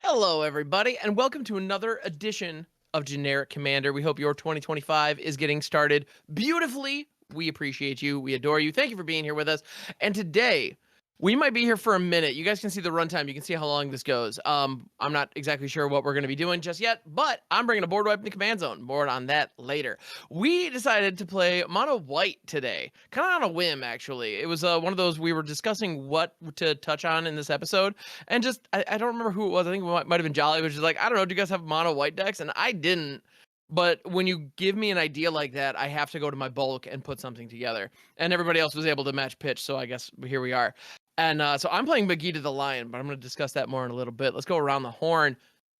Hello, everybody, and welcome to another edition of Generic Commander. We hope your 2025 is getting started beautifully. We appreciate you. We adore you. Thank you for being here with us. And today, we might be here for a minute. You guys can see the runtime. You can see how long this goes. I'm not exactly sure what we're going to be doing just yet, but I'm bringing a board wipe in the command zone. More on that later. We decided to play mono white today, kind of on a whim, actually. It was one of those we were discussing what to touch on in this episode, and just I don't remember who it was. I think it might have been Jolly, which is like, I don't know, do you guys have mono white decks? And I didn't. But when you give me an idea like that, I have to go to my bulk and put something together. And everybody else was able to match pitch, so I guess here we are. And so I'm playing Megiddo the Lion, but I'm going to discuss that more in a little bit. Let's go around the horn.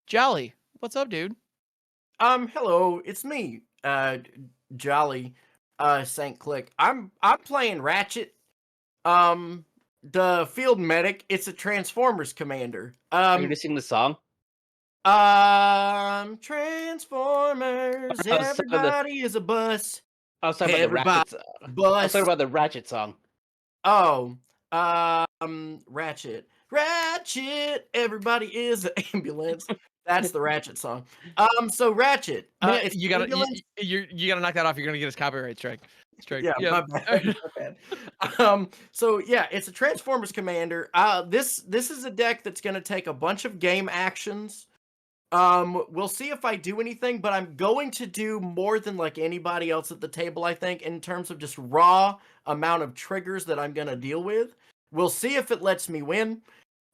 Jolly, what's up, dude? Hello, it's me, Jolly, Saint Click. I'm playing Ratchet, the field medic. It's a Transformers commander. Are you gonna sing the song? Transformers. I was talking about Everybody is a bus. I was talking about the Everybody Ratchet. I was bus. talking about the Ratchet song. Oh, Ratchet. Ratchet. Everybody is an ambulance. That's the Ratchet song. So Ratchet. It's you gotta ambulance. you gotta knock that off. You're gonna get us copyright strike. Yeah, my bad. My bad. So yeah, it's a Transformers commander. This is a deck that's gonna take a bunch of game actions. We'll see if I do anything, but I'm going to do more than like anybody else at the table, I think, in terms of just raw amount of triggers that I'm gonna deal with. We'll see if it lets me win.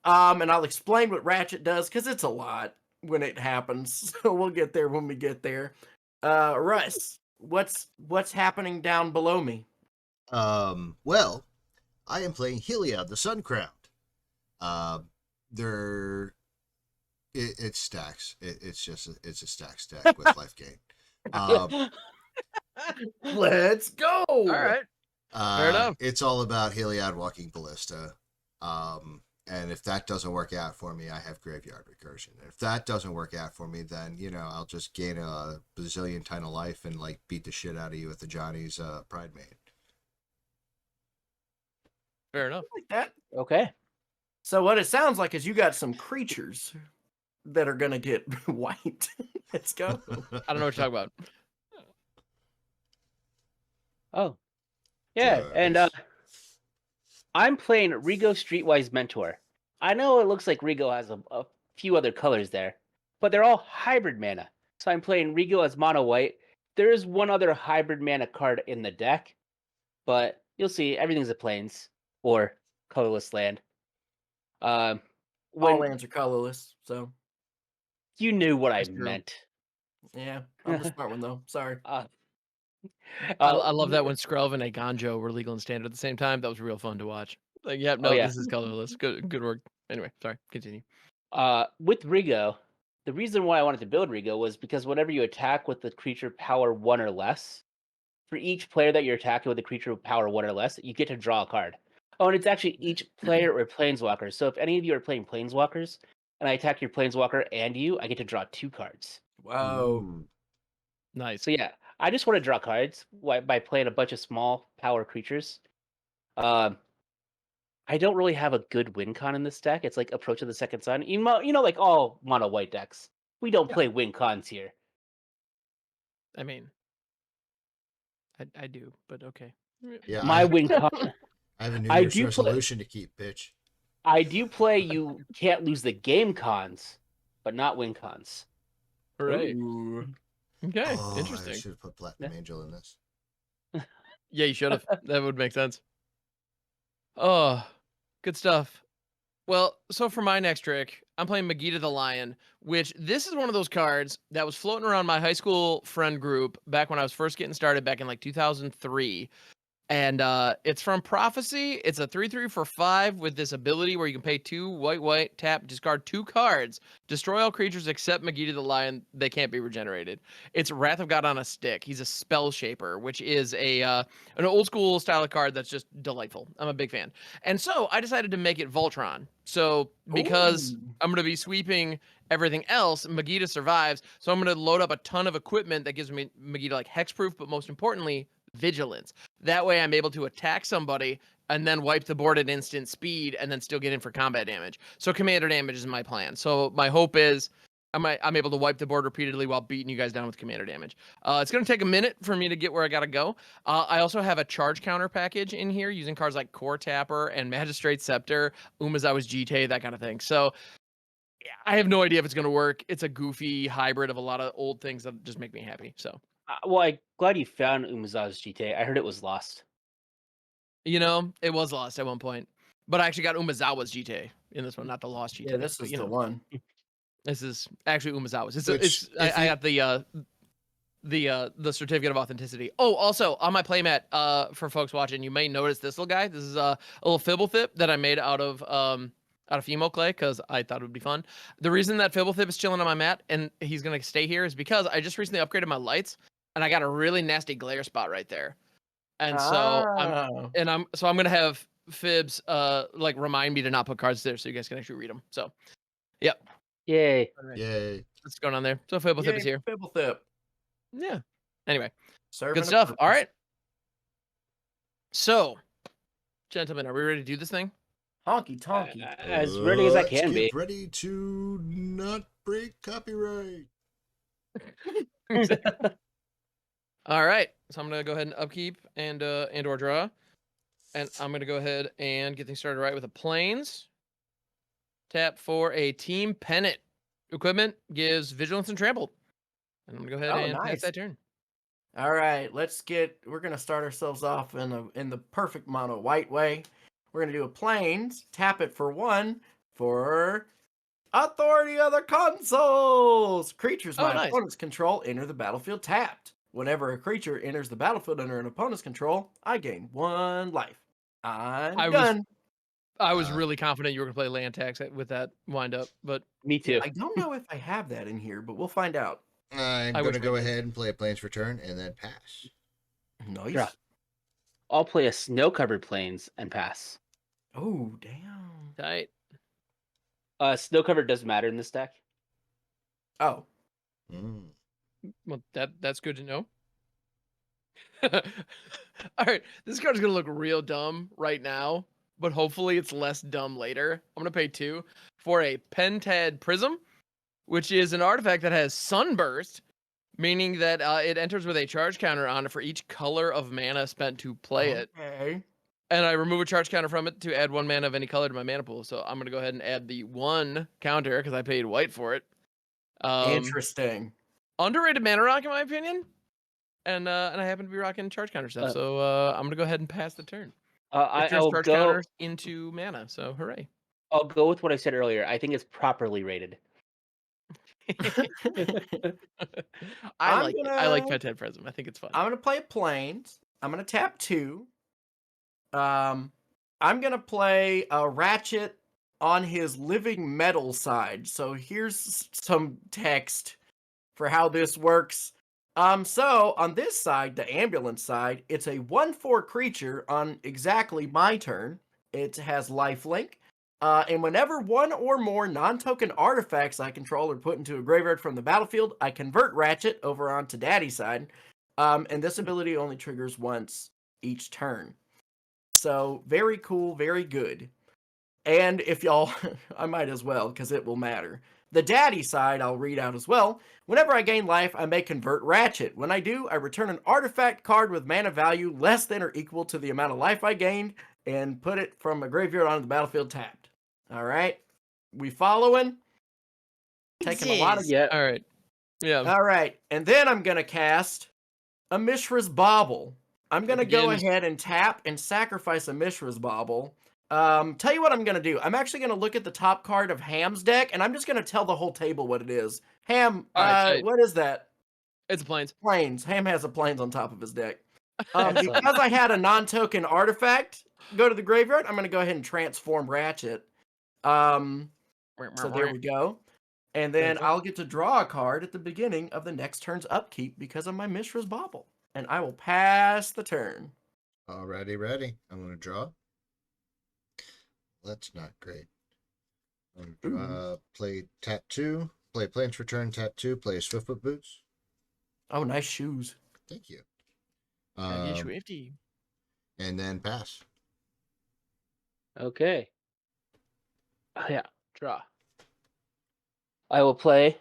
And I'll explain what Ratchet does, because it's a lot when it happens. So we'll get there when we get there. Russ, what's happening down below me? Well, I am playing Heliod, the Sun Crowned. It stacks. It's a stack with life gain. Let's go. All right. Fair enough. It's all about Heliod walking Ballista. And if that doesn't work out for me, I have Graveyard Recursion. And if that doesn't work out for me, then, I'll just gain a bazillion ton of life and, like, beat the shit out of you with the Johnny's Pride Maid. Fair enough. Like that. Okay. So what it sounds like is you got some creatures that are going to get white. Let's go. I don't know what you're talking about. Oh. Yeah, and I'm playing Rigo Streetwise Mentor. I know it looks like Rigo has a few other colors there, but they're all hybrid mana. So I'm playing Rigo as mono white. There is one other hybrid mana card in the deck, but you'll see everything's a plains or colorless land. All lands are colorless, so you knew what I That's true. meant. yeah, I'm the smart one though. Sorry. I love that when Skrelv and Aganjo were legal and standard at the same time. That was real fun to watch. Like, yeah, no, yeah. this is colorless. Good work. Anyway, sorry, continue. With Rigo, the reason why I wanted to build Rigo was because whenever you attack with the creature power 1 or less, for each player that you're attacking with the creature power 1 or less, you get to draw a card. Oh, and it's actually each player or planeswalker. So if any of you are playing planeswalkers, and I attack your planeswalker and you, I get to draw 2 cards. Whoa. Nice. So yeah, I just want to draw cards by playing a bunch of small power creatures. I don't really have a good win con in this deck. It's like Approach of the Second Sun. Like all mono white decks. We don't play win cons here. I mean, I do, but okay. Yeah, My win con. I have a New I Year's do resolution to keep, bitch. I do play you can't lose the game cons, but not win cons. Right. Ooh. Okay. Oh, Interesting. I should have put Platinum Angel in this. Yeah, you should have. That would make sense. Oh, good stuff. Well, so for my next trick, I'm playing Megiddo the Lion, which this is one of those cards that was floating around my high school friend group back when I was first getting started back in like 2003. And it's from Prophecy. It's a 3/3 for 5 with this ability where you can pay 2 white, tap, discard 2 cards, destroy all creatures except Megiddo the Lion. They can't be regenerated. It's Wrath of God on a stick. He's a spell shaper, which is an old school style of card that's just delightful. I'm a big fan. And so I decided to make it Voltron. So because I'm going to be sweeping everything else, Megiddo survives. So I'm going to load up a ton of equipment that gives me Megiddo like hexproof, but most importantly, vigilance. That way I'm able to attack somebody and then wipe the board at instant speed, and then still get in for combat damage. So commander damage is my plan. So my hope is I'm able to wipe the board repeatedly while beating you guys down with commander damage. It's going to take a minute for me to get where I got to go. I also have a charge counter package in here using cards like Core Tapper and Magistrate Scepter, Umezawa's Jite, that kind of thing. So I have no idea if it's going to work. It's a goofy hybrid of a lot of old things that just make me happy. So, Well, I'm glad you found Umezawa's GTA. I heard it was lost. you know, it was lost at one point, but I actually got Umezawa's GTA in this one, not the lost GTA. Yeah, this but, is you the know, one. This is actually Umezawa's. Which, I got the certificate of authenticity. Oh, also on my playmat, for folks watching, you may notice this little guy. This is a little Fibblethip that I made out of Fimo clay because I thought it would be fun. The reason that Fibblethip is chilling on my mat and he's gonna stay here is because I just recently upgraded my lights and I got a really nasty glare spot right there. And so Oh. I'm gonna have Fibs like remind me to not put cards there so you guys can actually read them. So, yep. Yay. Yay. What's going on there? So Fibblethip is here. Fibblethip. Yeah. Anyway, Serving good a stuff. All purpose. right. So, gentlemen, are we ready to do this thing? Honky tonky. As ready as I Let's can be. get ready to not break copyright. All right. So I'm gonna go ahead and upkeep and or draw, and I'm gonna go ahead and get things started right with the planes. Tap for a team pennant. Equipment gives vigilance and trampled. And I'm gonna go ahead Oh, and pass nice. that turn. All right, we're gonna start ourselves off in the perfect mono white way. We're gonna do a plains, tap it for 1 for authority of the consoles. Creatures Oh, my nice. opponent's control enter the battlefield tapped. Whenever a creature enters the battlefield under an opponent's control, I gain 1 life. I'm done. I was Uh, really confident you were gonna play land tax with that wind up, but Me too. I don't know if I have that in here, but we'll find out. I'm I going wish to we go did. ahead and play a Plains Return and then pass. Nice. Draw. I'll play a snow-covered plains and pass. Oh, damn. tight. Snow-covered doesn't matter in this deck. Oh, Mm. Well, that's good to know. All right, this card is gonna look real dumb right now, but hopefully it's less dumb later. I'm gonna pay 2 for a Pentad Prism, which is an artifact that has Sunburst, meaning that it enters with a charge counter on it for each color of mana spent to play it. okay. And I remove a charge counter from it to add 1 mana of any color to my mana pool. So I'm gonna go ahead and add the 1 counter because I paid white for it. Interesting. Underrated mana rock in my opinion. And I happen to be rocking charge counter stuff. So I'm gonna go ahead and pass the turn. It turns I'll charge go. counters into mana, so hooray. I'll go with what I said earlier. I think it's properly rated. I I'm like gonna- Pentad Prism. I think it's fun. I'm gonna play plains. I'm gonna tap 2. I'm gonna play a ratchet on his living metal side. So here's some text for how this works. So on this side, the ambulance side, it's a 1/4 creature on exactly my turn. It has lifelink. And whenever 1 or more non-token artifacts I control are put into a graveyard from the battlefield, I convert Ratchet over onto Daddy's side. And this ability only triggers once each turn. So very cool, very good. And if y'all, I might as well, because it will matter. The Daddy side I'll read out as well. Whenever I gain life, I may convert Ratchet. When I do, I return an artifact card with mana value less than or equal to the amount of life I gained and put it from a graveyard onto the battlefield tapped. All right? We following? Taking a lot of... Yeah. All right. Yeah. All right. And then I'm going to cast a Mishra's Bauble. I'm going to go begins. ahead and tap and sacrifice a Mishra's Bauble. Tell you what I'm going to do. I'm actually going to look at the top card of Ham's deck, and I'm just going to tell the whole table what it is. Ham, All right, tight. what is that? It's plains. Plains. Ham has a plains on top of his deck. Excellent. Because I had a non-token artifact go to the graveyard, I'm going to go ahead and transform Ratchet. So there we go. And then Excellent. I'll get to draw a card at the beginning of the next turn's upkeep because of my Mishra's Bauble. And I will pass the turn. Alrighty, ready. I'm going to draw. That's not great. I'm gonna draw, play tap 2, play Plains Return, tap 2, play Swiftfoot Boots. Oh, nice shoes. Thank you. Gotta get swifty. And then pass. Okay. Oh, yeah. Draw. I will play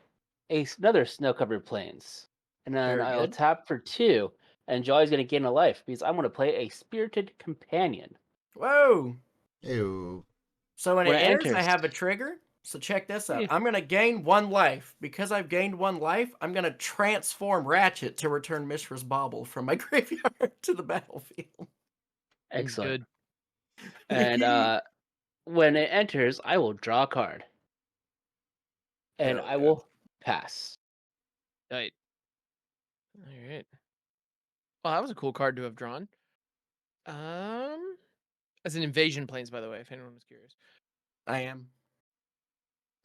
another snow-covered plains, and then Very I'll good. tap for 2, and Jolly's going to gain a life because I'm going to play a spirited companion. Whoa. Ew. So when When it it enters, I enters, have a trigger. So check this out. Yeah. I'm going to gain 1 life. Because I've gained 1 life, I'm going to transform Ratchet to return Mishra's Bauble from my graveyard to the battlefield. excellent. Good. And when it enters, I will draw a card, and Hell I yeah. will pass. Right. All right. Well, that was a cool card to have drawn. As an invasion planes, by the way, if anyone was curious. I am.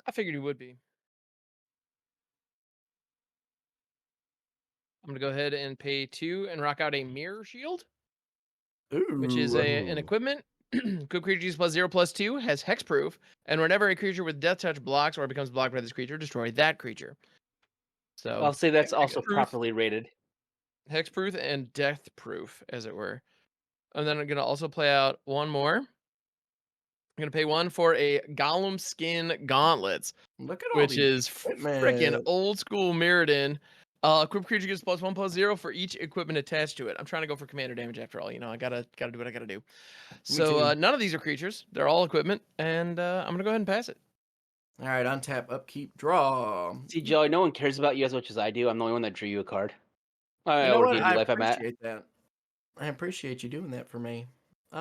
I figured you would be. I'm gonna go ahead and pay 2 and rock out a mirror shield, which is Ooh. an equipment. Good creature use +0/+2 has hexproof, and whenever a creature with death touch blocks or becomes blocked by this creature, destroy that creature. So I'll say that's also hexproof, properly rated. hexproof, and deathproof, as it were. And then I'm gonna also play out one more. I'm gonna pay 1 for a Golem Skin Gauntlets, Look at all which these is freaking equipment. old school Mirrodin. Equipped creature gets +1/+0 for each equipment attached to it. I'm trying to go for commander damage after all. You know, I gotta do what I gotta do. Me So too. none of these are creatures. They're all equipment, and I'm gonna go ahead and pass it. All right, untap, upkeep, draw. See, Jolly, no one cares about you as much as I do. I'm the only one that drew you a card. You know Or what? gave you I life I'm at. appreciate that. I appreciate you doing that for me. We're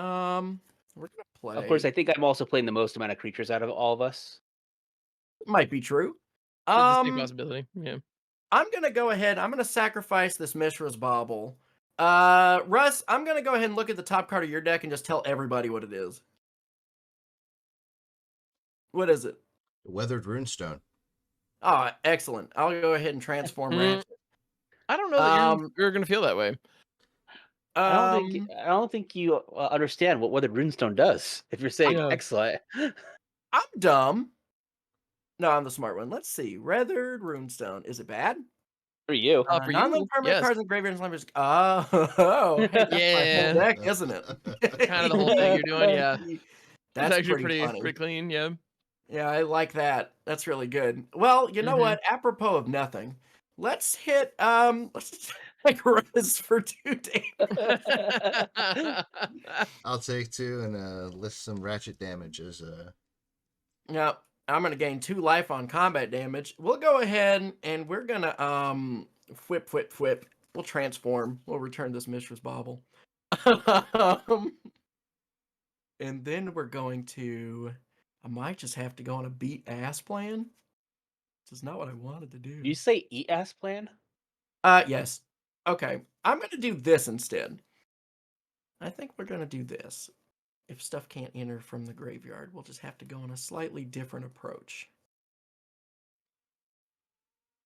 gonna play. Of course, I think I'm also playing the most amount of creatures out of all of us. Might be true. It's a distinct possibility. Yeah. I'm gonna go ahead. I'm gonna sacrifice this Mishra's Bauble. Russ, I'm gonna go ahead and look at the top card of your deck and just tell everybody what it is. What is it? Weathered Runestone. Oh, excellent. I'll go ahead and transform Mm, Ratchet. I don't know that Um, you're gonna feel that way. I don't think you understand what Weathered Runestone does. If you're saying Yeah. excellent, I'm dumb. No, I'm the smart one. Let's see. Weathered Runestone. Is it bad? for you, For None of you, permanent yes. cards in graveyards and libraries. Oh, hey, that's my whole Yeah. deck, isn't it? Kind of the whole thing you're doing. Yeah. That's It's actually pretty funny. pretty clean. Yeah. Yeah, I like that. That's really good. Well, you know Mhm. what? Apropos of nothing, let's hit let's take Russ for 2 damage. I'll take 2 and list some ratchet damages. Yeah, I'm gonna gain 2 life on combat damage. We'll go ahead and we're gonna whip. We'll transform. We'll return this Mishra's Bauble. And then we're going to I might just have to go on a beat ass plan. This is not what I wanted to do. Did you say eat ass plan? Yes. Okay. I'm gonna do this instead. I think we're gonna do this. If stuff can't enter from the graveyard, we'll just have to go on a slightly different approach.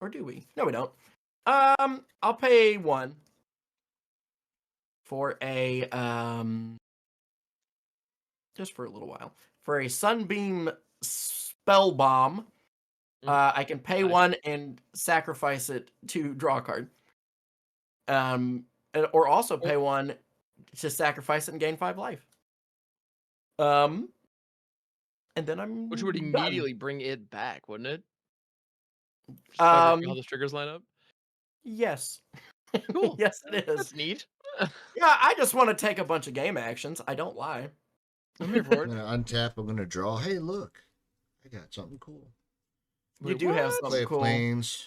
Or do we? No, we don't. I'll pay 1 for a just for a little while. For a Sunbeam Spell Bomb. I can pay Nice. 1 and sacrifice it to draw a card. Or also pay 1 to sacrifice it and gain 5 life. And then I'm Which would done. immediately bring it back, wouldn't it? Just how Um, the triggers line up. yes. Cool. Yes, it is. That's neat. Yeah, I just want to take a bunch of game actions. I don't lie. I'm here for I'm it. gonna untap. I'm gonna draw. Hey, look, I got something cool. You Wait, do have what? something Play cool. planes.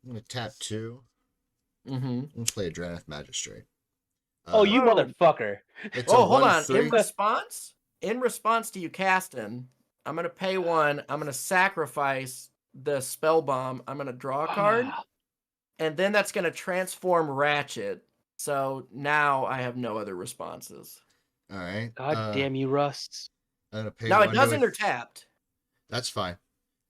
I'm gonna tap 2. Mm-hmm. Let's play a Draneth Magistrate. Oh, you Oh. motherfucker! It's a Oh, hold on. 1/3. In response to you casting, I'm gonna pay 1. I'm gonna sacrifice the spell bomb. I'm gonna draw a card, Ah, and then that's gonna transform Ratchet. So now I have no other responses. All right. God damn you, Russ. I'm gonna pay Now 1 it does to enter tapped. That's fine.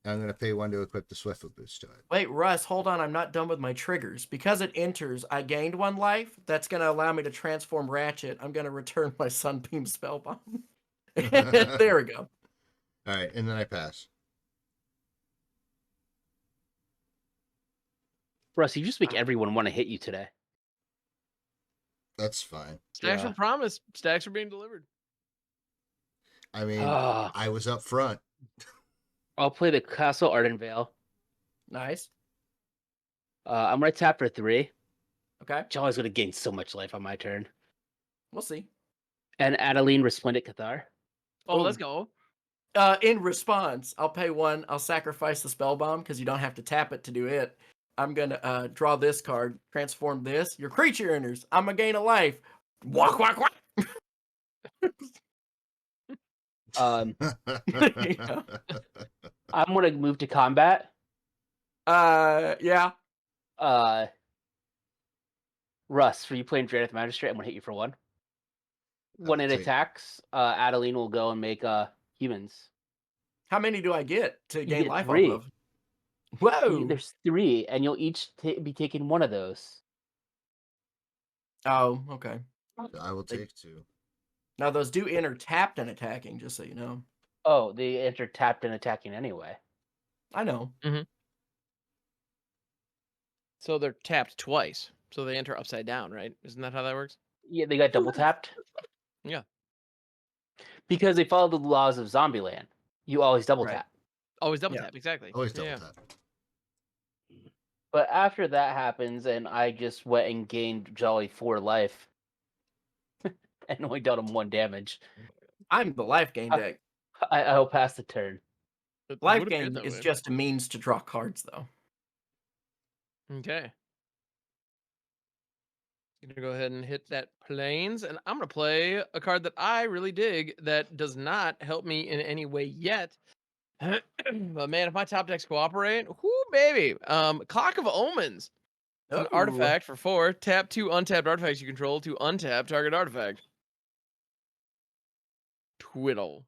I'm gonna pay 1 to equip the Swiftfoot boost to it. Wait, Russ, hold on. I'm not done with my triggers. Because it enters, I gained 1 life. That's going to allow me to transform Ratchet. I'm going to return my Sunbeam Spellbomb. There we go. All right, and then I pass. Russ, you just make everyone want to hit you today. That's fine. Stacks Yeah. were promised. Stacks are being delivered. I mean, Ah, I was up front. I'll play the Castle Ardenvale. Nice. I'm gonna tap for 3. Okay. Jolly's gonna gain so much life on my turn. We'll see. And Adeline Resplendent Cathar. Oh, Ooh. let's go. In response, I'll pay 1. I'll sacrifice the spell bomb because you don't have to tap it to do it. I'm gonna draw this card, transform this. Your creature enters. I'm gonna gain a life. Walk, walk, walk. Um, Yeah. I'm gonna move to combat. Yeah. Russ, for you playing Draneth Magistrate, I'm gonna hit you for 1. When it take- attacks, Adeline will go and make humans. How many do I get to You gain get life 3. off of? Whoa. There's 3, and you'll each be taking 1 of those. Oh, okay. I will take 2. Now those do enter tapped and attacking, just so you know. Oh, they enter tapped and attacking anyway. I know. So they're tapped twice. So they enter upside down, right? Isn't that how that works? Yeah, they got double tapped. Yeah. Because they follow the laws of Zombieland. You always double Right. tap. Always double Yeah. tap, exactly. Always double Yeah. tap. But after that happens, and I just went and gained Jolly 4 life, and only dealt him 1 damage, I'm the life gain deck. I'll pass the turn. It Life would appear gain that is way. just a means to draw cards, though. Okay. Gonna go ahead and hit that planes, and I'm gonna play a card that I really dig that does not help me in any way yet. But man, if my top decks cooperate, whoo baby. Clock of Omens. It's an Ooh. artifact for 4. Tap 2 untapped artifacts you control to untap target artifact. Twiddle.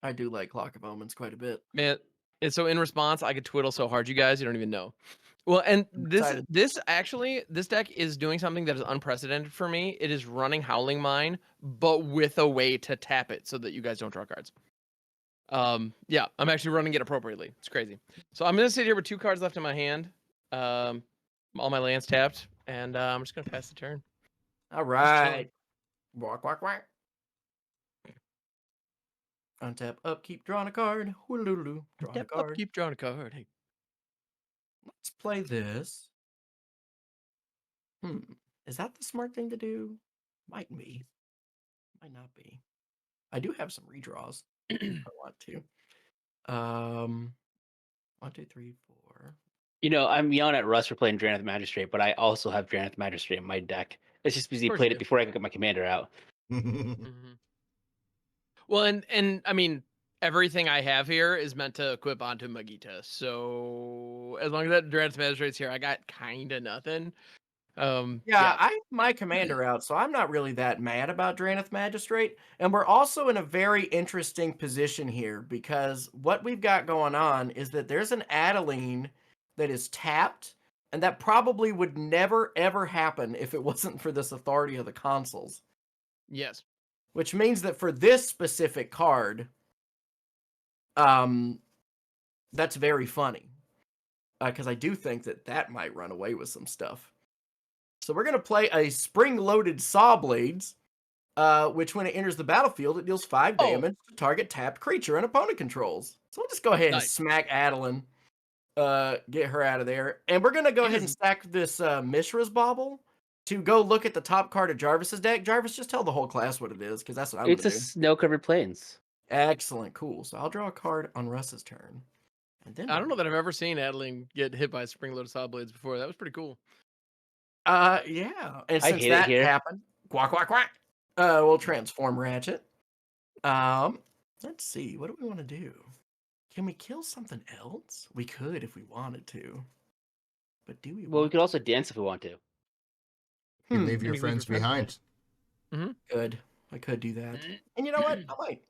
I do like Clock of Omens quite a bit. Man, and so in response, I could twiddle so hard, you guys, you don't even know. Well, and I'm this excited. this deck is doing something that is unprecedented for me. It is running Howling Mine, but with a way to tap it so that you guys don't draw cards. Yeah, I'm actually running it appropriately. It's crazy. So I'm gonna sit here with 2 cards left in my hand. All my lands tapped, and I'm just gonna pass the turn. All right. Walk, walk, walk. Untap, upkeep, drawing a card. Whooloo, drawing a Tap up, card. keep drawing a card. Hey. Let's play this. Is that the smart thing to do? Might be. Might not be. I do have some redraws if I want to. 1, 2, 3, 4. You know, I'm yelling at Russ for playing Draneth Magistrate, but I also have Draneth Magistrate in my deck. It's just because he course played you it do. before I could get my commander out. Mhm. Well, and I mean, everything I have here is meant to equip onto Magita. So as long as that Dran's Magistrate's here, I got kind of nothing. Yeah, I have my commander out, so I'm not really that mad about Draneth Magistrate. And we're also in a very interesting position here because what we've got going on is that there's an Adeline that is tapped, and that probably would never ever happen if it wasn't for this Authority of the Consuls. Yes. Which means that for this specific card, that's very funny. Because I do think that that might run away with some stuff. So we're going to play a spring-loaded Saw Blades, which when it enters the battlefield, it deals 5 damage to target tapped creature an opponent controls. So we'll just go ahead and Nice. smack Adeline, get her out of there. And we're going to go ahead and stack this Mishra's Bauble to go look at the top card of Jarvis's deck. Jarvis, just tell the whole class what it is, because that's what I'm going It's to a do. snow-covered plains. Excellent, cool. So I'll draw a card on Russ's turn. And then I don't know that I've ever seen Adeline get hit by spring-loaded saw blades before. That was pretty cool. Yeah. And I since hate it that here. happened, quack, quack, quack, we'll transform Ratchet. Let's see. What do we want to do? Can we kill something else? We could if we wanted to. But do we Well, we want could also dance if we want to. You leave your leave your friends friends behind. Good. I could do that. And you know what? I might.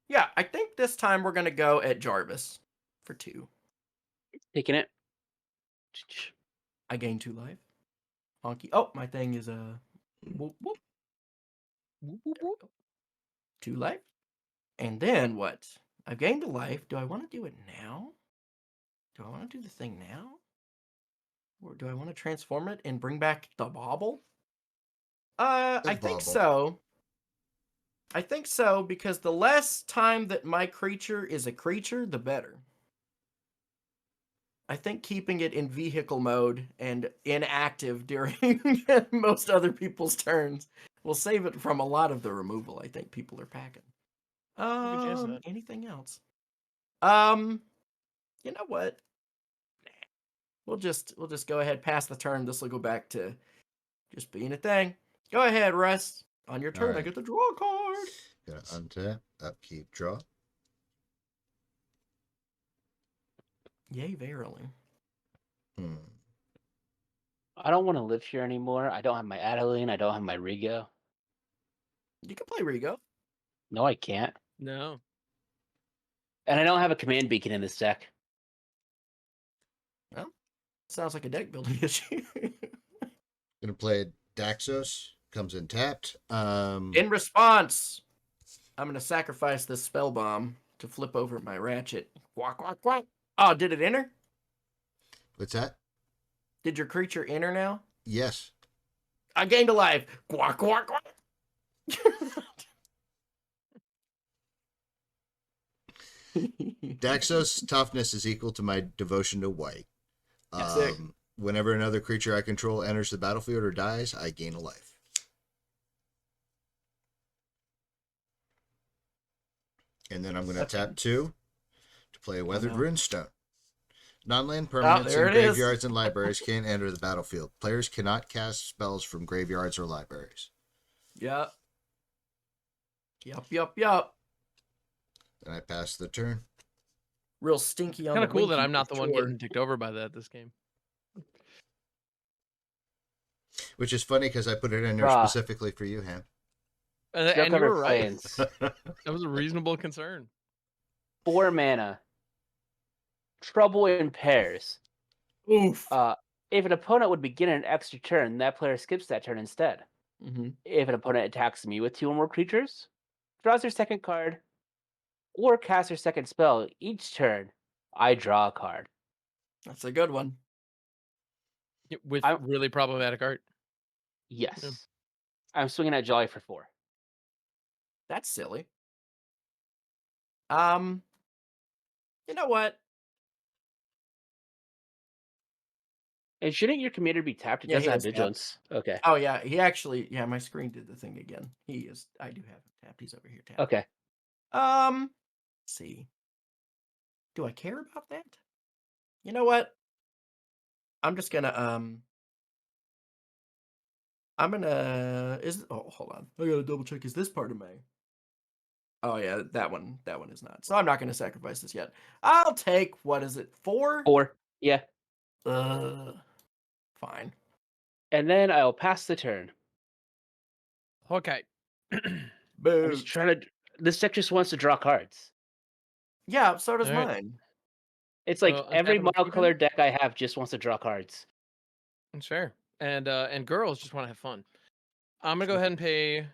Yeah, I think this time we're gonna go at Jarvis for 2. Taking it. I gain 2 life. Honky. Oh, my thing is whoop, whoop. Whoop, whoop, whoop. 2 life. And then what? I've gained a life. Do I want to do it now? Do I want to do the thing now? Or do I want to transform it and bring back the bauble? The I think bauble. so. I think so because the less time that my creature is a creature, the better. I think keeping it in vehicle mode and inactive during most other people's turns will save it from a lot of the removal I think people are packing. Good chance of that. Anything else? You know what? We'll just go ahead pass the turn. This will go back to just being a thing. Go ahead, Russ. On your turn, I Alright. get to draw a card. Gonna untap, upkeep, draw. Yay, verily. I don't want to live here anymore. I don't have my Adeline. I don't have my Rigo. You can play Rigo. No, I can't. No. And I don't have a command beacon in this deck. Well, sounds like a deck building issue. Gonna play Daxos. Comes in tapped. In response, I'm gonna sacrifice this spell bomb to flip over my ratchet. Quack quack quack. Oh, did it enter? What's that? Did your creature enter now? Yes. I gained a life. Quack quack quack. Daxos toughness is equal to my devotion to white. Sick. Whenever another creature I control enters the battlefield or dies, I gain a life. And then I'm going to tap 2 to play a Weathered no. Runestone. Non-land permanents there in it is. graveyards and libraries can't enter the battlefield. Players cannot cast spells from graveyards or libraries. Yup. Yup. And I pass the turn. Real stinky on Kind the of cool that winky I'm not for the one sure. getting ticked over by that this game. Which is funny because I put it in there Bruh. specifically for you, Ham. And you Cover were right. Plains. That was a reasonable concern. 4 mana. Trouble in pairs. Oof. If an opponent would begin an extra turn, that player skips that turn instead. Mm-hmm. If an opponent attacks me with 2 or more creatures, draws their second card, or casts their second spell each turn, I draw a card. That's a good one. With I'm- really problematic art. Yes. Yeah. I'm swinging at Jolly for 4. That's silly. You know what? And shouldn't your commander be tapped? It Yeah, doesn't he have is tapped. vigilance. Okay. Oh yeah, he actually. Yeah, my screen did the thing again. He is. I do have him tapped. He's over here tapped. Okay. Let's see. Do I care about that? You know what? I'm just gonna I'm gonna hold on. I gotta double check. Is this part of May? Oh yeah, that one is not. So I'm not gonna sacrifice this yet. I'll take what is it? 4? 4. Yeah. Fine. And then I'll pass the turn. Okay. I'm Boo. just trying to. This deck just wants to draw cards. Yeah, so does All right. mine. It's like So, every untapping and keeping? monocolored deck I have just wants to draw cards. That's fair. And girls just want to have fun. I'm gonna go ahead and pay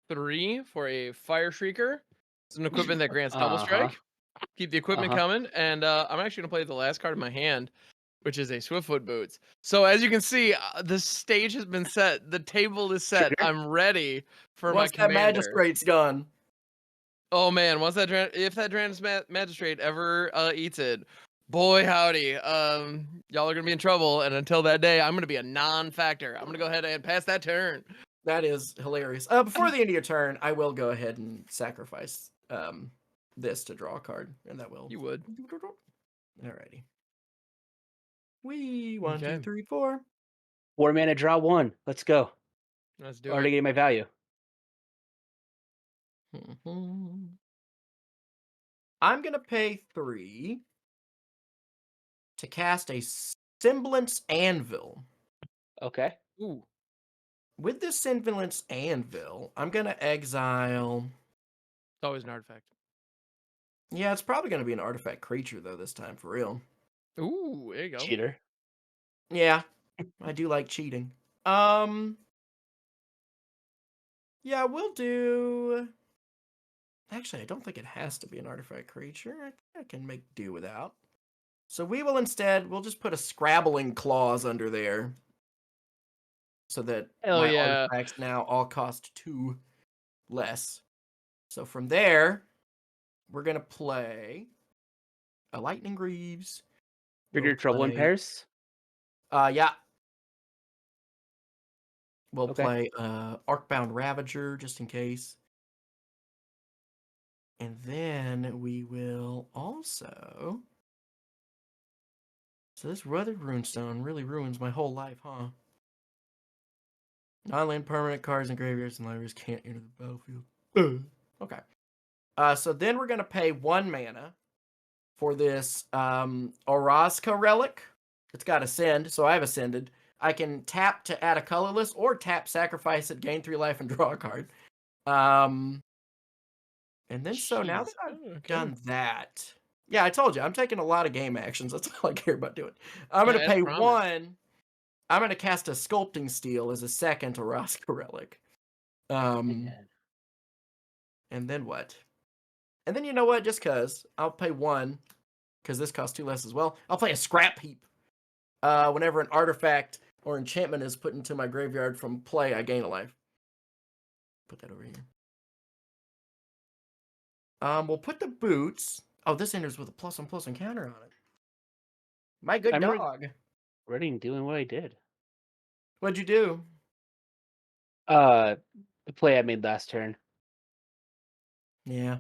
3 for a Fire Shrieker. It's an equipment that grants double strike. Keep the equipment coming, and I'm actually gonna play the last card of my hand, which is a Swiftfoot Boots. So as you can see, the stage has been set. The table is set. Trigger. I'm ready for Once my that commander. magistrate's gone. Oh man, once that if that magistrate ever eats it, boy howdy, y'all are gonna be in trouble. And until that day, I'm gonna be a non-factor. I'm gonna go ahead and pass that turn. That is hilarious. Before the end of your turn, I will go ahead and sacrifice this to draw a card, and that will. You would. Alrighty. 1, 2, Okay. 3, 4. 4 mana, draw 1. Let's go. Let's do Already it. getting my value. I'm gonna pay 3 to cast a Semblance Anvil. Okay. Ooh. With this Semblance Anvil, I'm gonna exile. It's always an artifact. Yeah, it's probably gonna be an artifact creature though this time for real. Ooh, there you go. Cheater. Yeah, I do like cheating. Yeah, we'll do. Actually, I don't think it has to be an artifact creature. I can make do without. So we'll just put a scrabbling clause under there. So that Hell my yeah. artifacts now all cost 2 less. So from there, we're gonna play a Lightning Greaves. Bigger Trouble in play- Paris. Yeah. We'll Okay. play Arcbound Ravager just in case. And then we will also. So this Weathered Runestone really ruins my whole life, huh? Non-land permanent cards and graveyards and libraries can't enter the battlefield. Okay. So then we're gonna pay 1 mana for this Orazka relic. It's got Ascend, so I've ascended. I can tap to add a colorless or tap sacrifice it, gain 3 life, and draw a card. And then so now that Jeez. I've Oh, okay. done that. Yeah, I told you, I'm taking a lot of game actions. That's all I care about doing. I'm Yeah, gonna as pay promised. 1. I'm gonna cast a Sculpting Steel as a second Orazka relic. Man. And then what? And then you know what? Just cause I'll pay 1, because this costs 2 less as well. I'll play a Scrap Heap. Whenever an artifact or enchantment is put into my graveyard from play, I gain a life. Put that over here. We'll put the boots. Oh, this enters with a +1/+1 counter on it. My good I'm dog. already doing what I did. What'd you do? The play I made last turn. Yeah.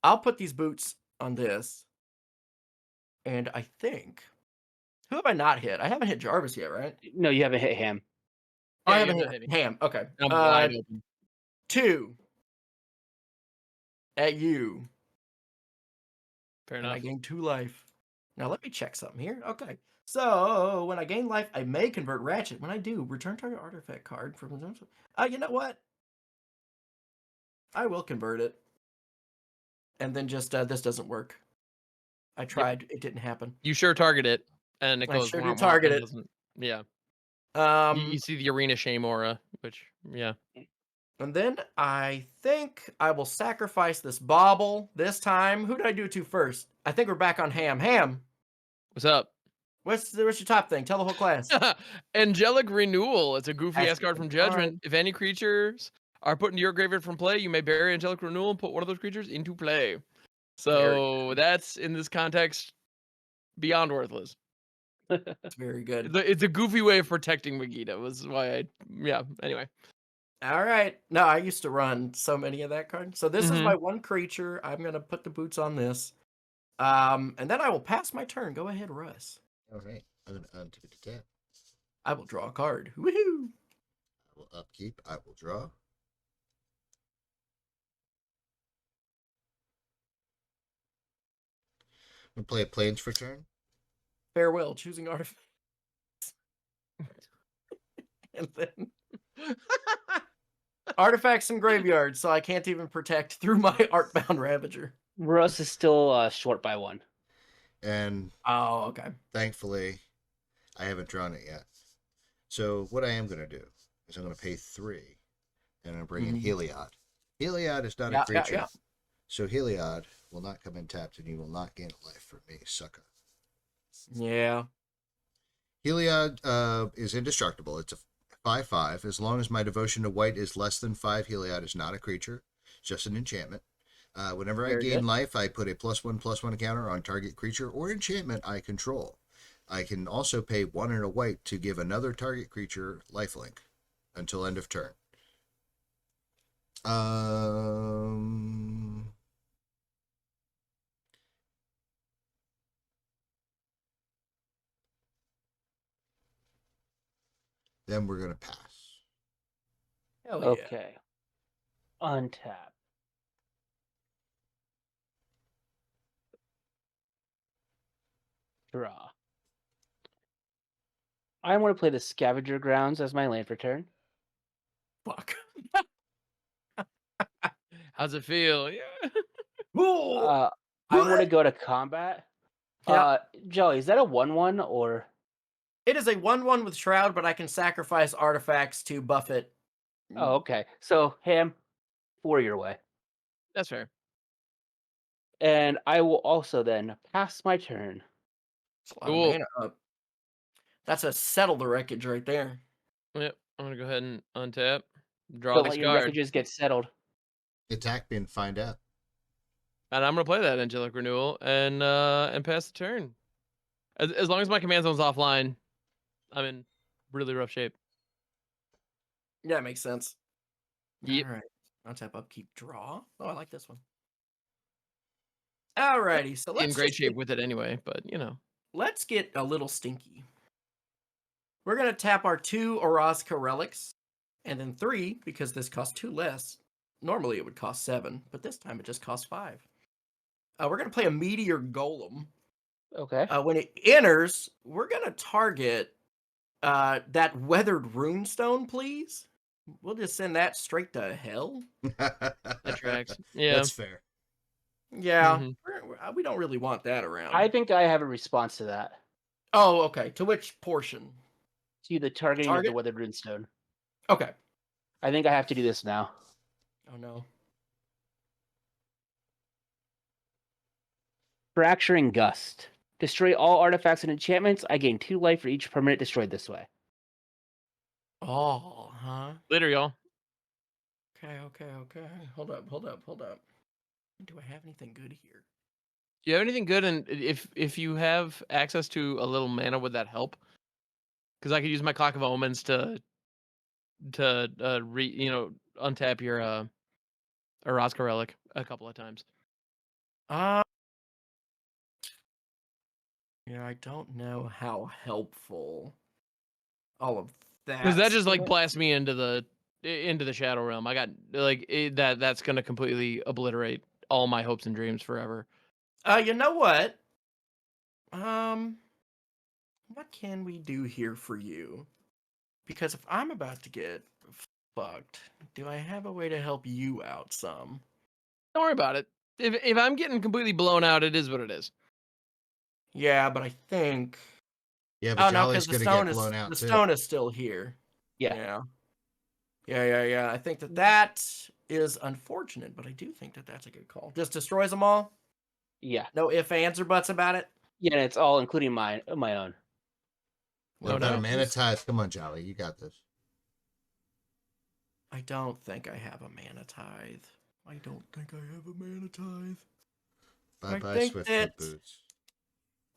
I'll put these boots on this. And I think. Who have I not hit? I haven't hit Jarvis yet, right? No, you haven't hit him. Oh, I Yeah, haven't you're hit hitting. Ham. Okay. I'm wide open. 2 at you. Fair And I enough. gain 2 life. Now let me check something here. Okay. So when I gain life, I may convert Ratchet. When I do, return target artifact card from. You know what? I will convert it. And then just this doesn't work. I tried. It didn't happen. You sure target it, and it I goes sure womp did womp, target and it. doesn't. Yeah. Um, You see the arena shame aura, which yeah. and then I think I will sacrifice this bauble this time. Who did I do it to first? I think we're back on Ham. Ham, What's up? what's your top thing? Tell the whole class. Angelic Renewal. It's a goofy ass That's a card good from Judgment. card. If any creatures are put into your graveyard from play, you may bury Angelic Renewal and put one of those creatures into play. So that's in this context beyond worthless. It's very good. It's a goofy way of protecting Vegeta. Was why yeah. Anyway. All right. No, I used to run so many of that card. So this is my 1 creature. I'm gonna put the boots on this. And then I will pass my turn. Go ahead, Russ. All right. I'm going to untap the tap. I will draw a card. Woohoo! I will upkeep. I will draw. I'm going to play a Plains for turn. Farewell, choosing artifact. And then artifacts and graveyards, so I can't even protect through my Artbound Ravager. Russ is still short by 1. And Oh, okay. thankfully, I haven't drawn it yet. So what I am going to do is I'm going to pay 3, and I'm going to bring in Heliod. Heliod is not a creature. Yeah. So Heliod will not come in tapped, and you will not gain a life from me, sucker. Yeah. Heliod is indestructible. It's a 5/5. As long as my devotion to white is less than 5, Heliod is not a creature, just an enchantment. Whenever I gain life, I put a +1/+1 counter on target creature or enchantment I control. I can also pay 1 and a white to give another target creature lifelink until end of turn. Then we're going to pass. Hell yeah. Okay. Untap. Draw. I want to play the Scavenger Grounds as my land for turn. Fuck. How's it feel? Yeah. Ooh. I want to go to combat. Yeah. Joey, is that a 1/1 or? It is a 1/1 with Shroud, but I can sacrifice artifacts to buff it. Oh, okay. So Ham, 4 your way. That's fair. And I will also then pass my turn. That's a lot of Cool. mana up. That's a settle the wreckage right there. Yep. I'm gonna go ahead and untap. Draw Don't this let your card. wreckages get settled. Attack me and find out. And I'm gonna play that Angelic Renewal and pass the turn. As long as my command zone's offline, I'm in really rough shape. Yeah, it makes sense. Yep. All right. Untap, upkeep, draw. Oh, I like this one. Alrighty, so In let's great just shape with it anyway, but you know. let's get a little stinky. We're gonna tap our 2 Orazka relics, and then 3 because this costs 2 less. Normally it would cost 7, but this time it just costs 5. We're gonna play a Meteor Golem. Okay. When it enters, we're gonna target that Weathered Runestone, please. We'll just send that straight to hell. That tracks. Yeah. That's fair. Yeah, Mhm. we don't really want that around. I think I have a response to that. Oh, okay. To which portion? To the targeting of the Target? Weathered Runestone. Okay. I think I have to do this now. Oh no. Fracturing Gust. Destroy all artifacts and enchantments. I gain 2 life for each permanent destroyed this way. Oh, huh? Later, y'all. Okay. Hold up. Do I have anything good here? Do you have anything good? And if you have access to a little mana, would that help? Because I could use my Clock of Omens to untap your Orozco relic a couple of times. Yeah, I don't know how helpful all of that. Because that just like stuff- blasts me into the Shadow Realm. I got that's gonna completely obliterate all my hopes and dreams forever. You know what? What can we do here for you? Because if I'm about to get fucked, do I have a way to help you out some? Don't worry about it. If I'm getting completely blown out, it is what it is. Yeah, but I think. Yeah, but Oh no, Jolly's because the gonna stone get is blown out the too. stone is still here. Yeah. Yeah. I think that is unfortunate, but I do think that that's a good call. Just destroys them all. Yeah. No ifs, ands, or buts about it. Yeah, and it's all including my own. No What about a doubt. mana tithe? Come on, Jolly, you got this. I don't think I have a mana tithe. I don't think I have a mana tithe. Bye I bye, think Swiftfoot that- boots.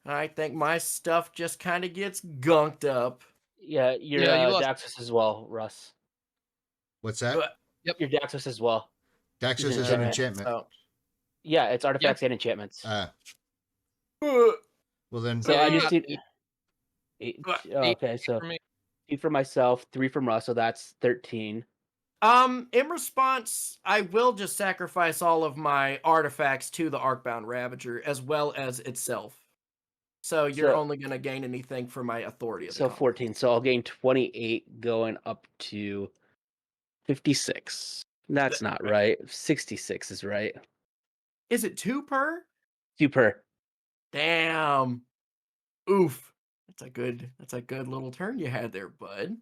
I think my stuff just kind of gets gunked up. Yeah, your Yeah, you lost. Daxos as well, Russ. What's that? Your Daxos as well. Daxos He's is an an enchantment. enchantment. Yeah, it's artifacts and enchantments. Well then, So Yeah, I you just got need 8. Eight Okay, so for me. 8 for myself, 3 from Russ, so that's 13. In response, I will just sacrifice all of my artifacts to the Arcbound Ravager as well as itself. So you're So- only going to gain anything for my authority of the So combat. 14. So I'll gain 28 going up to 56. That's not right. 66 is right. Is it 2 per? 2 per. Damn. Oof. That's a good little turn you had there, bud.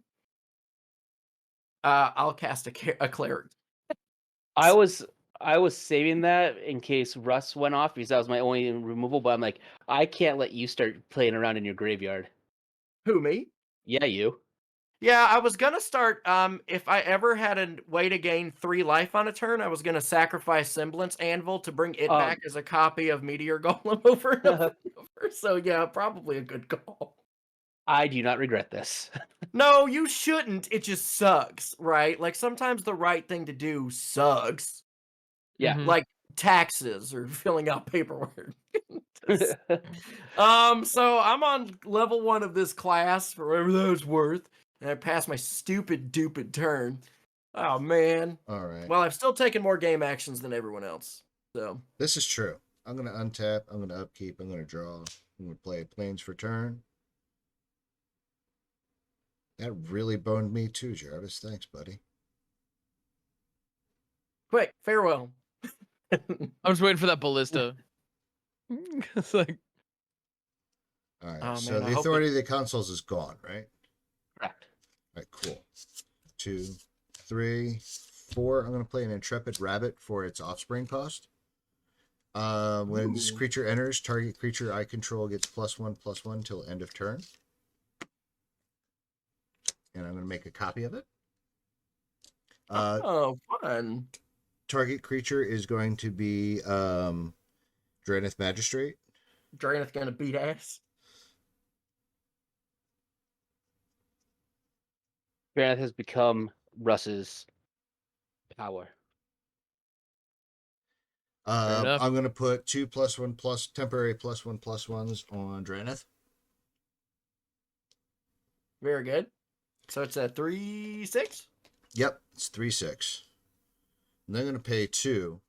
I'll cast a cleric. I was saving that in case Russ went off because that was my only removal, but I'm like, I can't let you start playing around in your graveyard. Who, me? Yeah, you. Yeah, I was gonna start. If I ever had a way to gain 3 life on a turn, I was gonna sacrifice Semblance Anvil to bring it back as a copy of Meteor Golem over and over and over. So yeah, probably a good call. I do not regret this. No, you shouldn't. It just sucks, right? Like sometimes the right thing to do sucks. Yeah. Mhm. Like taxes or filling out paperwork. So I'm on level 1 of this class for whatever that's worth, and I passed my stupid turn. Oh man. all right. Well, I've still taken more game actions than everyone else. So This is true. I'm gonna untap. I'm gonna upkeep. I'm gonna draw. I'm gonna play Plains for turn. That really boned me too, Jarvis. Thanks, buddy. quick, farewell. I'm just waiting for that ballista. It's like All right. Oh, So man, I the hope authority of the consoles is gone, right? Correct. All right. Cool. 2, 3, 4. I'm gonna play an Intrepid Rabbit for its offspring cost. When this Ooh. creature enters, target creature I control gets +1/+1 till end of turn. And I'm going to make a copy of it. Oh, fun. Target creature is going to be Draneth Magistrate. Draenith gonna beat ass. Granite has become Russ's power. enough. I'm going to put 2+1+ temporary +1/+1s on Draneth. Very good. So it's a 3/6. Yep, it's 3/6. And they're going to pay 2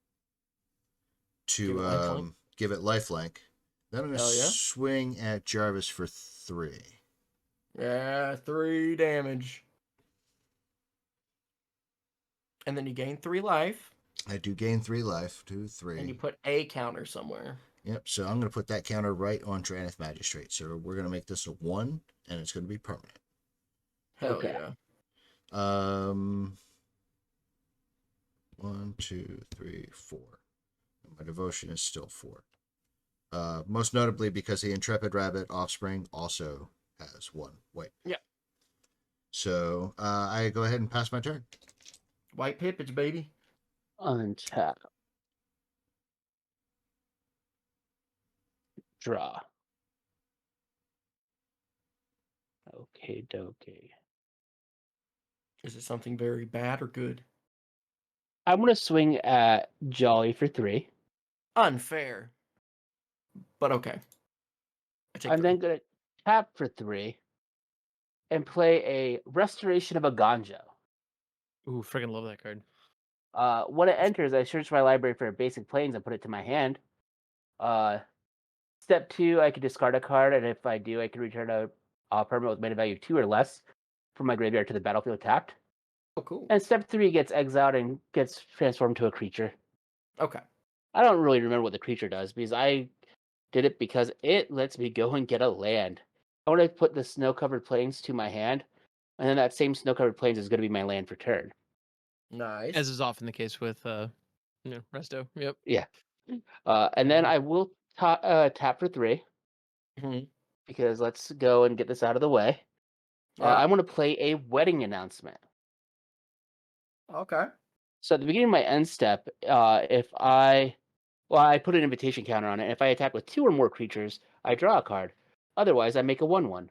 Give it lifelink. to give it lifelink. Then I'm going to Hell yeah. swing at Jarvis for 3. Yeah, 3 damage. And then you gain 3 life. I do gain 3 life, 2, 3. And you put a counter somewhere. Yep, so I'm going to put that counter right on Draneth Magistrate. So we're going to make this a 1, and it's going to be permanent. Hell Okay. yeah. 1, 2, 3, 4. My devotion is still 4. Most notably because the Intrepid Rabbit offspring also has 1 white. Yeah. So I go ahead and pass my turn. White Pippage, baby. Untap. Draw. Okay, dokie. Is it something very bad or good? I'm gonna swing at Jolly for 3. Unfair. But okay. I take I'm 3. then gonna tap for 3 and play a Restoration of a Ganjo. Ooh, freaking love that card. When it enters, I search my library for basic planes and put it to my hand. Step 2, I can discard a card, and if I do, I can return a permanent with mana value 2 or less from my graveyard to the battlefield tapped. Oh, cool. And step 3 gets exiled and gets transformed to a creature. Okay. I don't really remember what the creature does because I did it because it lets me go and get a land. I want to put the snow-covered plains to my hand, and then that same snow-covered plains is going to be my land for turn. Nice. As is often the case with Resto. Yep. Yeah. And then I will tap for 3 Mhm. because let's go and get this out of the way. Yeah. I want to play a wedding announcement. Okay. So at the beginning of my end step, if I put an invitation counter on it. If I attack with 2 or more creatures, I draw a card. Otherwise, I make a 1/1.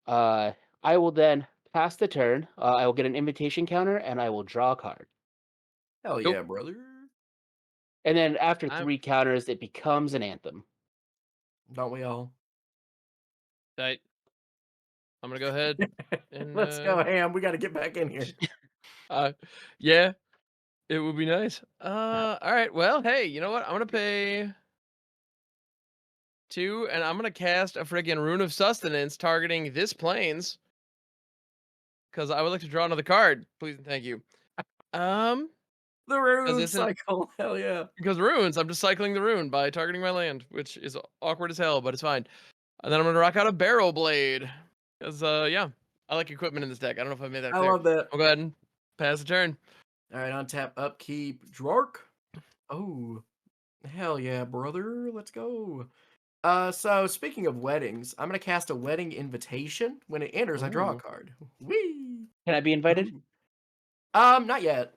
I will then pass the turn. I will get an invitation counter, and I will draw a card. Hell Nope. yeah, brother. And then after I'm 3 counters, it becomes an anthem. Don't we all? tight. I'm gonna go ahead and Let's go, Ham. We got to get back in here. yeah, it would be nice. All right. Well, hey, you know what? I'm gonna pay 2, and I'm gonna cast a friggin' Rune of Sustenance targeting this plains. Because I would like to draw another card, please and thank you. The Because rune it's an cycle. Hell yeah. because runes, I'm just cycling the rune by targeting my land, which is awkward as hell, but it's fine. And then I'm gonna rock out a Barrow Blade. Because yeah, I like equipment in this deck. I don't know if I made that I clear. love that. I'll go ahead and pass the turn. All right, untap, upkeep, Dwark. Oh, hell yeah, brother. Let's go. So speaking of weddings, I'm gonna cast a wedding invitation. When it enters, I draw a Ooh. card. Whee! Can I be invited? Ooh. Not yet.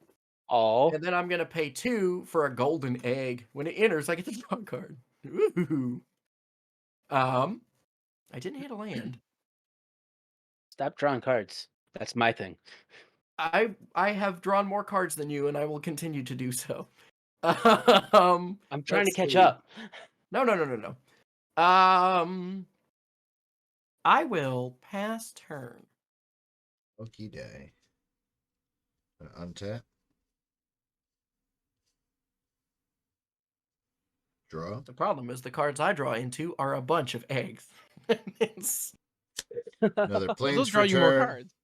Oh, And then I'm gonna pay 2 for a golden egg. When it enters, I get to draw a card. Ooh. I didn't hit a land. stop drawing cards. That's my thing. I have drawn more cards than you, and I will continue to do so. I'm trying to Let's catch see. up. No. I will pass turn. Okie day. Untap. Draw. The problem is the cards I draw into are a bunch of eggs. It's... Another Well, plains those for draw you more turn. cards.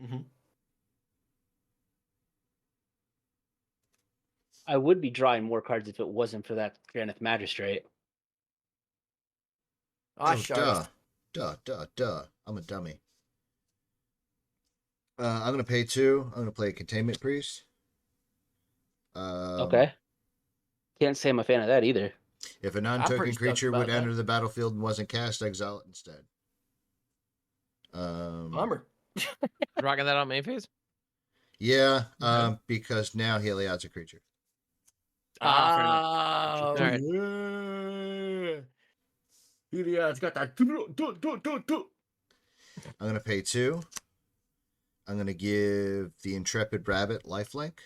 Mhm. I would be drawing more cards if it wasn't for that Granite Magistrate. Ah, Oh, shucks. duh. I'm a dummy. I'm going to pay 2. I'm going to play Containment Priest. Okay. Can't say I'm a fan of that either. If a pretty non-token stoked creature about would that. enter the battlefield and wasn't cast, exile it instead. Bummer. Rocking that out main phase. Yeah, Okay. because now Heliod's a creature. Fair enough. Oh, All right. yeah. Heliod's got that. I'm going to pay 2. I'm going to give the Intrepid Rabbit lifelink.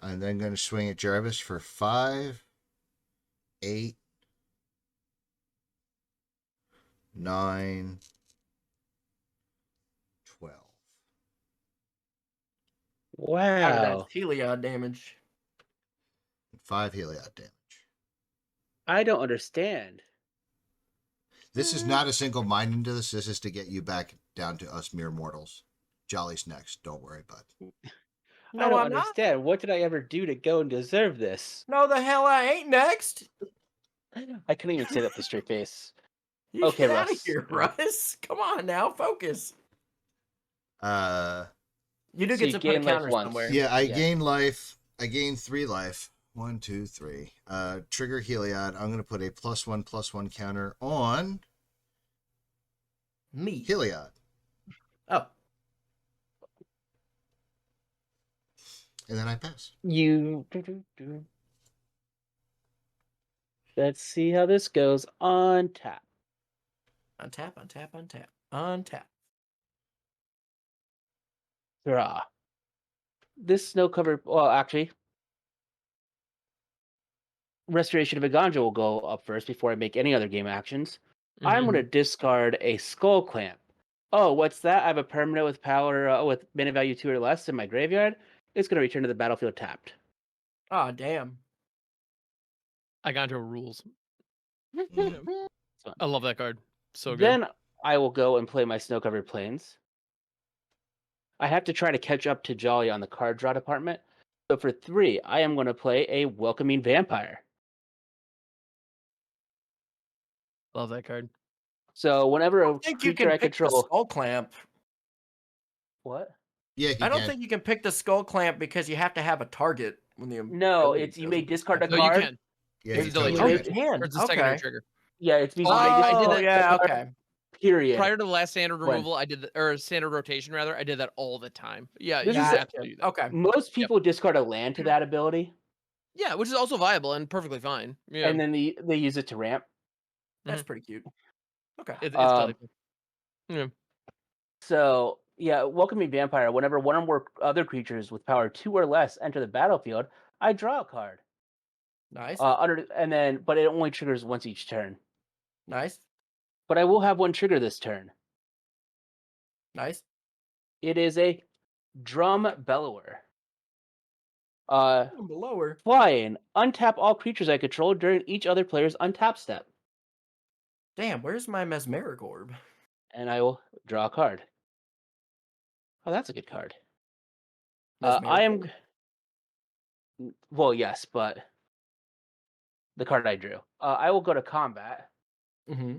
I'm then going to swing at Jarvis for 5, 8, 9, 12. Out of that Wow. Heliod damage. 5 Heliod damage. I don't understand. This is not a single mind into this. This is to get you back down to us mere mortals. Jolly's next. Don't worry, bud. No, I don't I'm not. understand. What did I ever do to go and deserve this? No, the hell I ain't next. I couldn't even say that with a straight face. You Okay, get out of Russ. here, Russ. Come on now, focus. You do So get you to put a gain life counter once. somewhere. Yeah, I Yeah. gain life. I gain 3 life. 1, 2, 3. Trigger Heliod. I'm going to put a +1/+1 counter on Me. Heliod. Oh, And then I pass. Let's see how this goes. On tap. untap, untap, untap, untap. Draw. This snow covered. Well, actually, Restoration of Eganja will go up first before I make any other game actions. I'm Mhm. going to discard a Skull Clamp. Oh, what's that? I have a permanent with power with mana value 2 or less in my graveyard. It's going to return to the battlefield tapped. Oh, damn. I got into rules. Mm. I love that card. So good. Then I will go and play my Snow Covered Plains. I have to try to catch up to Jolly on the card draw department. So for 3, I am going to play a Welcoming Vampire. Love that card. So whenever I a don't think you creature can I pick the control. skull clamp. What? Yeah, I don't think you can pick the skull clamp because you have to have a target when the No, ability it's you goes may into discard a effect. No, you card. can. Yeah, It's you a delayed totally Oh, you trigger. can. can. Or it's a secondary Okay. trigger. Yeah, it's means I did Oh, that yeah, okay. period. prior to the last standard When? removal. I did or standard rotation rather. I did that all the time. Yeah, This you is have a- to do that. Okay. Most people discard a land to that ability, Yeah, which is also viable and perfectly fine. Yeah, and then they use it to ramp. That's pretty cute. Okay. it's Um, delightful. Yeah. So yeah, Welcoming Vampire. Whenever one or more other creatures with power 2 or less enter the battlefield, I draw a card. Nice. But it only triggers once each turn. Nice. But I will have one trigger this turn. Nice. It is a Drum Bellower. Lower. Flying. Untap all creatures I control during each other player's untap step, Damn, where's my mesmeric orb? and I will draw a card. Oh, that's a good card. I am. Well, yes, but the card I drew. I will go to combat. Mm-hmm.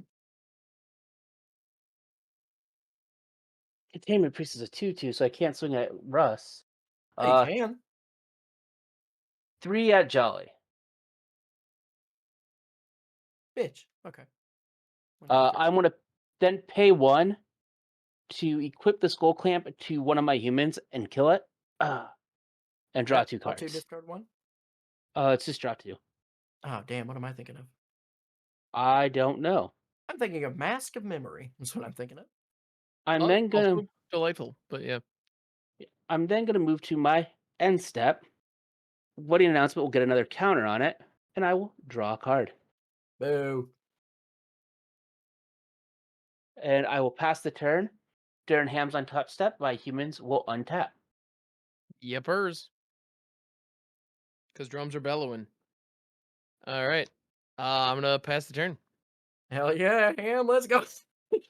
Containment Priest is a 2/2, so I can't swing at Russ. You can. 3 at Jolly. Bitch. Okay. I'm gonna then pay 1 to equip the Skull Clamp to one of my humans and kill it, and draw 2 Draw cards. 2, discard 1. It's just draw 2. Oh, damn. What am I thinking of? I don't know. I'm thinking of Mask of Memory. That's what I'm thinking of. I'm Oh, then gonna also delightful, but yeah. move to my end step. Wedding announcement will get another counter on it, and I will draw a card. Boo. And I will pass the turn. During Ham's untouched step, my humans will untap. Yippers. Because drums are bellowing. All right. I'm gonna pass the turn. Hell yeah, Ham. Let's go.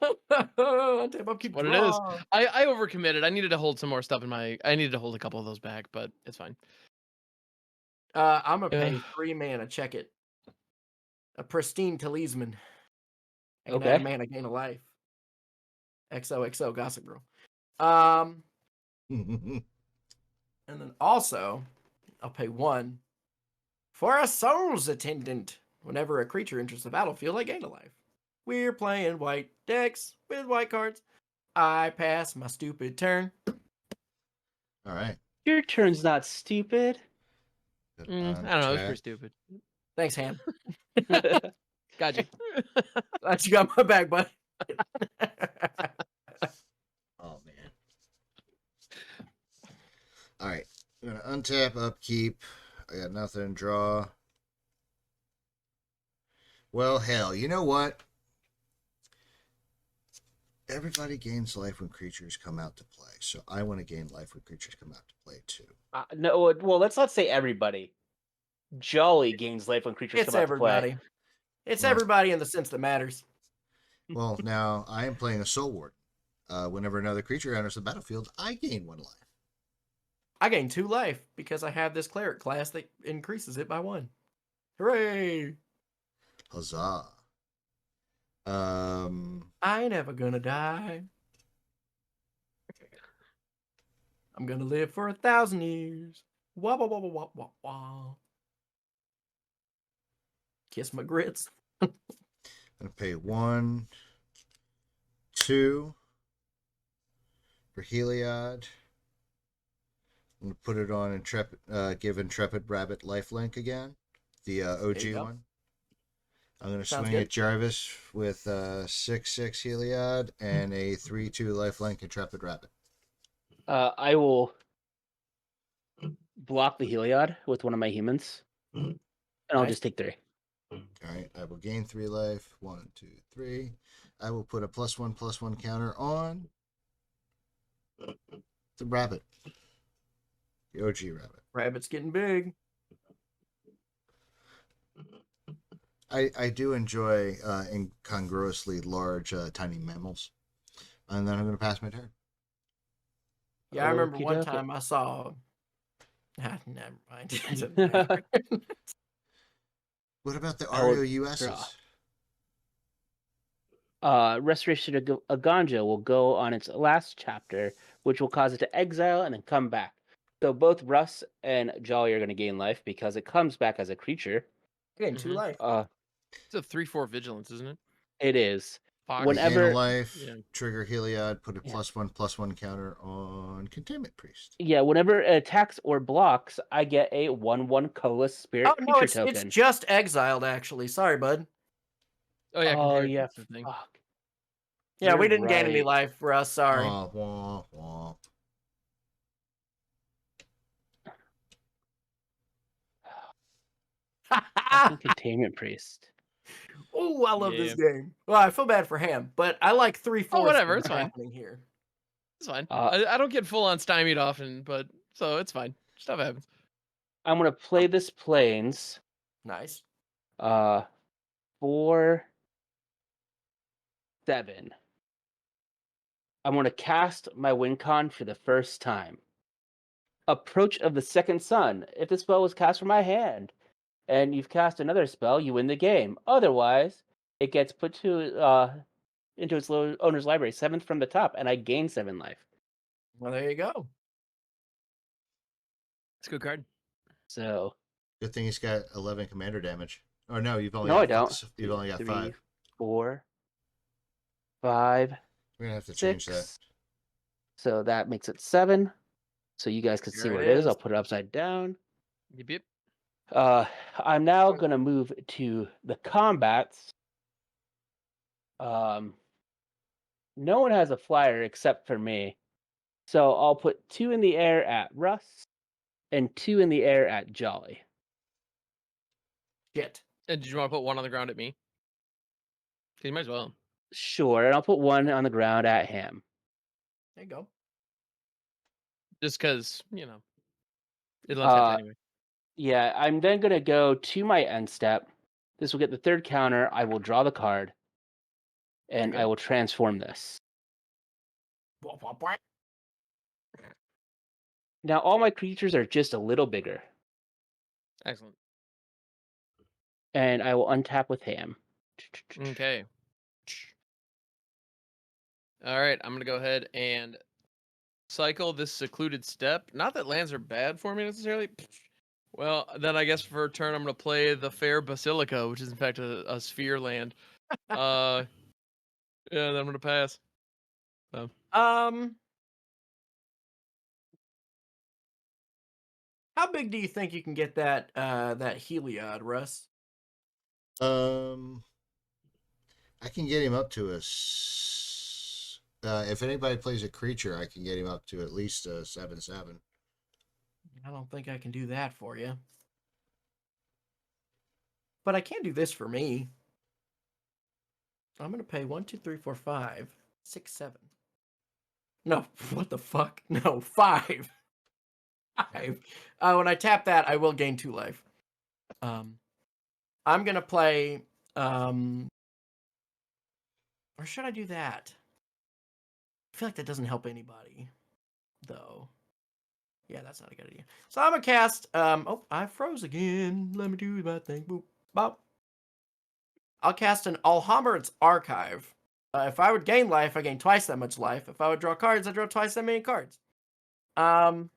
Untap upkeep, What it is. draw. I overcommitted. I needed to hold some more stuff in my. I needed to hold a couple of those back, but it's fine. I'm gonna pay Ugh. 3 mana. Check it. A pristine talisman. I can Okay. add mana, gain a life. XOXO Gossip Girl. And then also, I'll pay 1 for a Soul's Attendant. Whenever a creature enters the battlefield, I gain a life. We're playing white decks with white cards. I pass my stupid turn. All right. Your turn's not stupid. Good I don't know. It was pretty stupid. Thanks, Ham. Got you. Glad you got my back, bud. Oh man. All right. I'm gonna untap, upkeep. I got nothing. Draw. Well, hell, you know what? Everybody gains life when creatures come out to play, so I want to gain life when creatures come out to play too. No, well, let's not say everybody. Jolly gains life when creatures It's come out to play. everybody. It's Well- everybody in the sense that matters. Well, now I am playing a Soul Ward. Whenever another creature enters the battlefield, I gain 1 life. I gain 2 life because I have this cleric class that increases it by 1. Hooray! Huzzah! I ain't ever gonna die. I'm gonna live for 1,000 years. Wah, wah, wah, wah, wah, wah, wah. Kiss my grits. I'm gonna pay 1, 2 for Heliod. I'm gonna put it on Intrepid. Give Intrepid Rabbit lifelink again, the OG go. one. I'm gonna Sounds swing good. at Jarvis with 6/6 Heliod and a 3/2 lifelink Intrepid Rabbit. I will block the Heliod with one of my humans, and I'll Nice. just take 3. All right, I will gain 3 life. 1, 2, 3. I will put a +1/+1 counter on the rabbit, the OG rabbit. Rabbit's getting big. I do enjoy incongruously large tiny mammals, and then I'm going to pass my turn. Yeah, I remember Okey one doke. time I saw. Never mind. It doesn't matter. What about the I will ROUSs? draw. Restoration of Ganja will go on its last chapter, which will cause it to exile and then come back. So both Russ and Jolly are going to gain life because it comes back as a creature. Again, 2 Mhm. life. It's a 3/4 vigilance, isn't it? It is. Fox. I gain a Whenever- life, Yeah. trigger Heliod, put a Yeah. +1/+1 counter on Containment Priest. Yeah, whenever it attacks or blocks, I get a 1/1 colorless spirit Oh no, creature it's token. just exiled actually. Sorry, bud. Oh yeah. Oh Containment yeah, Priest is the thing. fuck. Yeah, we You're didn't gain any right. life, Russ. Sorry. Wah, wah, wah. Fucking Containment Priest. Oh, I love this Yeah. game. Well, I feel bad for Ham, but I like 3/4 whatever, of it's what's fine. happening here. It's fine. Uh, I don't get full on stymied often, but so it's fine. Stuff happens. I'm gonna play this planes. Nice. 4, 7. I'm gonna cast my win con for the first time. Approach of the Second Sun. If the spell was cast from my hand, and you've cast another spell, you win the game. Otherwise, it gets put to into its owner's library, 7th from the top, and I gain 7 life. Well, there you go. It's a good card. So Good thing he's got 11 commander damage. Or no, you've only no, I got don't. You've only got 3, 5. 4, 5, We're gonna have to change 6. that. So that makes it 7. So you guys can see There where it it is. is. I'll put it upside down. Yep. I'm now gonna move to the combats. No one has a flyer except for me, so I'll put 2 in the air at Russ and 2 in the air at Jolly. Shit. And did you want to put one on the ground at me? 'Cause you might as well. Sure, and I'll put 1 on the ground at him. There you go. Just because, it'll untapped anyway. Yeah, I'm then gonna go to my end step. This will get the 3rd counter. I will draw the card, and Okay. I will transform this. Wah, wah, wah. Now all my creatures are just a little bigger, Excellent. and I will untap with Ham. Okay. All right, I'm gonna go ahead and cycle this secluded step. Not that lands are bad for me necessarily. Well, then I guess for a turn I'm gonna play the Fair Basilica, which is in fact a sphere land. Yeah, then I'm gonna pass. So. How big do you think you can get that that Heliod, Russ? I can get him up to if anybody plays a creature, I can get him up to at least a 7/7. I don't think I can do that for you. But I can do this for me. I'm gonna pay 1, 2, 3, 4, 5, 6, 7. No, what the fuck? No, 5. 5. When I tap that, I will gain 2 life. I'm gonna play. Or should I do that? I feel like that doesn't help anybody, though. Yeah, that's not a good idea. So I'm gonna cast. Oh, I froze again. Let me do my thing. Boop, bop. I'll cast an Alhammar's Archive. If I would gain life, I gain twice that much life. If I would draw cards, I draw twice that many cards. You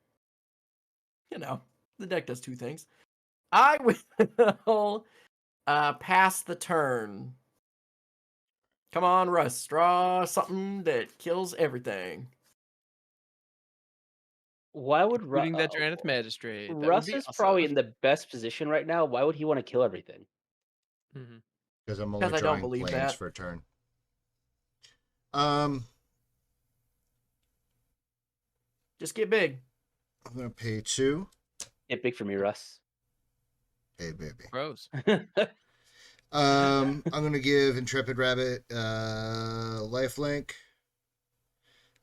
know, the deck does 2 things. I will pass the turn. Come on, Russ. Draw something that kills everything. Why would Including that Dranith Magistrate. That would Russ be is awesome. probably in the best position right now. Why would he want to kill everything? Mm-hmm. Because I'm only Because I don't drawing believe planes that. for a turn. Just get big. I'm gonna pay 2. Get big for me, Russ. Hey, baby. Gross. I'm gonna give Intrepid Rabbit lifelink.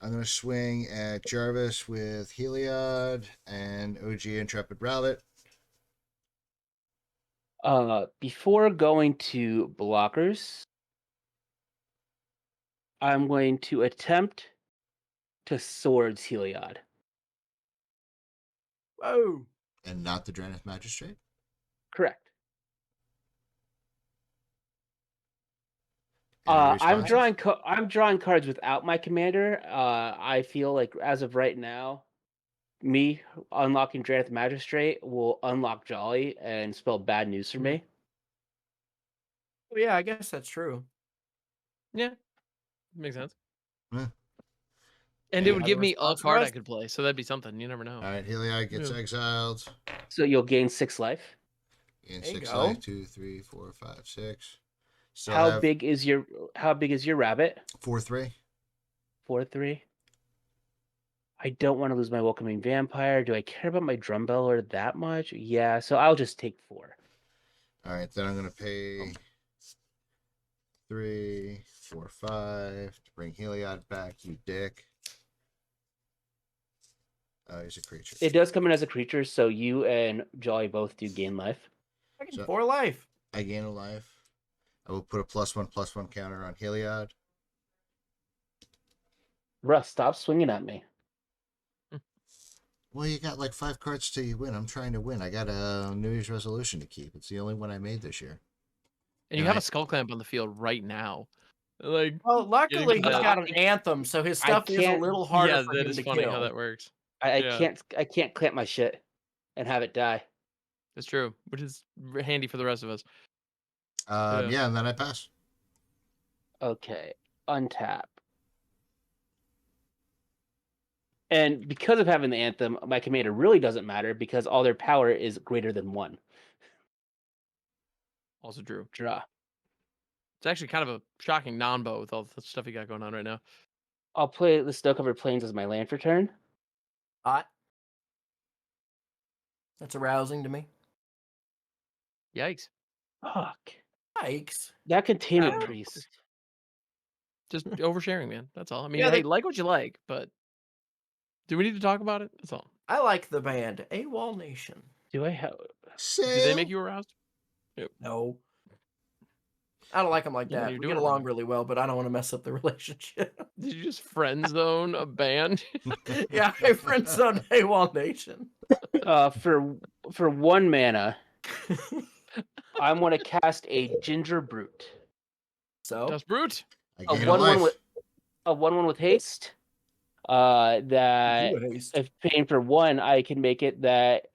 I'm gonna swing at Jarvis with Heliod and OG Intrepid Rabbit. Before going to blockers, I'm going to attempt to swords Heliod. Whoa. And not the Dranith Magistrate? Correct. Any I'm responses? I'm drawing cards without my commander. I feel like as of right now, me unlocking Dranith Magistrate will unlock Jolly and spell bad news for me. Well, yeah, I guess that's true. Yeah, makes sense. Yeah. And Yeah. it would give me a Response, card I Russ? could play, so that'd be something. You never know. All right, Heliod gets exiled. So you'll gain 6 life. In There you 6 go. life, 2, 3, 4, 5, 6. Still How have big is your rabbit? 4/3. 4/3. I don't want to lose my welcoming vampire. Do I care about my drumbeller that much? Yeah, so I'll just take 4. All right, then I'm gonna pay 3, 4, 5 to bring Heliod back. You dick. He's a creature. It does come in as a creature, so you and Jolly both do gain life. I get So- 4 life. I gain a life. I will put a +1/+1 counter on Heliod. Russ, stop swinging at me. Well, you got like 5 cards till you win. I'm trying to win. I got a New Year's resolution to keep. It's the only one I made this year. And you have a Skull Clamp on the field right now. Like, Well, luckily Getting he's to got an anthem, so his I stuff is a can't- little harder yeah, for that him is to funny kill. how that works. I Yeah. can't clamp my shit and have it die. That's true, which is handy for the rest of us. Yeah, and then I pass. Okay, untap. And because of having the anthem, my commander really doesn't matter because all their power is greater than 1. Also true. Draw. It's actually kind of a shocking non-bow with all the stuff you got going on right now. I'll play the Snow-Covered Plains as my land for turn. Hot. That's arousing to me. Yikes. Fuck. Yikes. That Containment Oh. Priest. Just oversharing, man. That's all. I mean, Yeah, hey, like what you like, but do we need to talk about it? That's all. I like the band AWOL Nation. Do I have... Did they make you aroused? No. I don't like them like Yeah, that. you're We doing get it along wrong. really well, but I don't want to mess up the relationship. Did you just friend zone a band? Yeah, I friends on AWOL Nation. For 1 mana, I'm going to cast a Ginger Brute. So Dust Brute. I A gain a 1/1 life. with a 1/1 with haste. That you haste. if paying for 1, I can make it that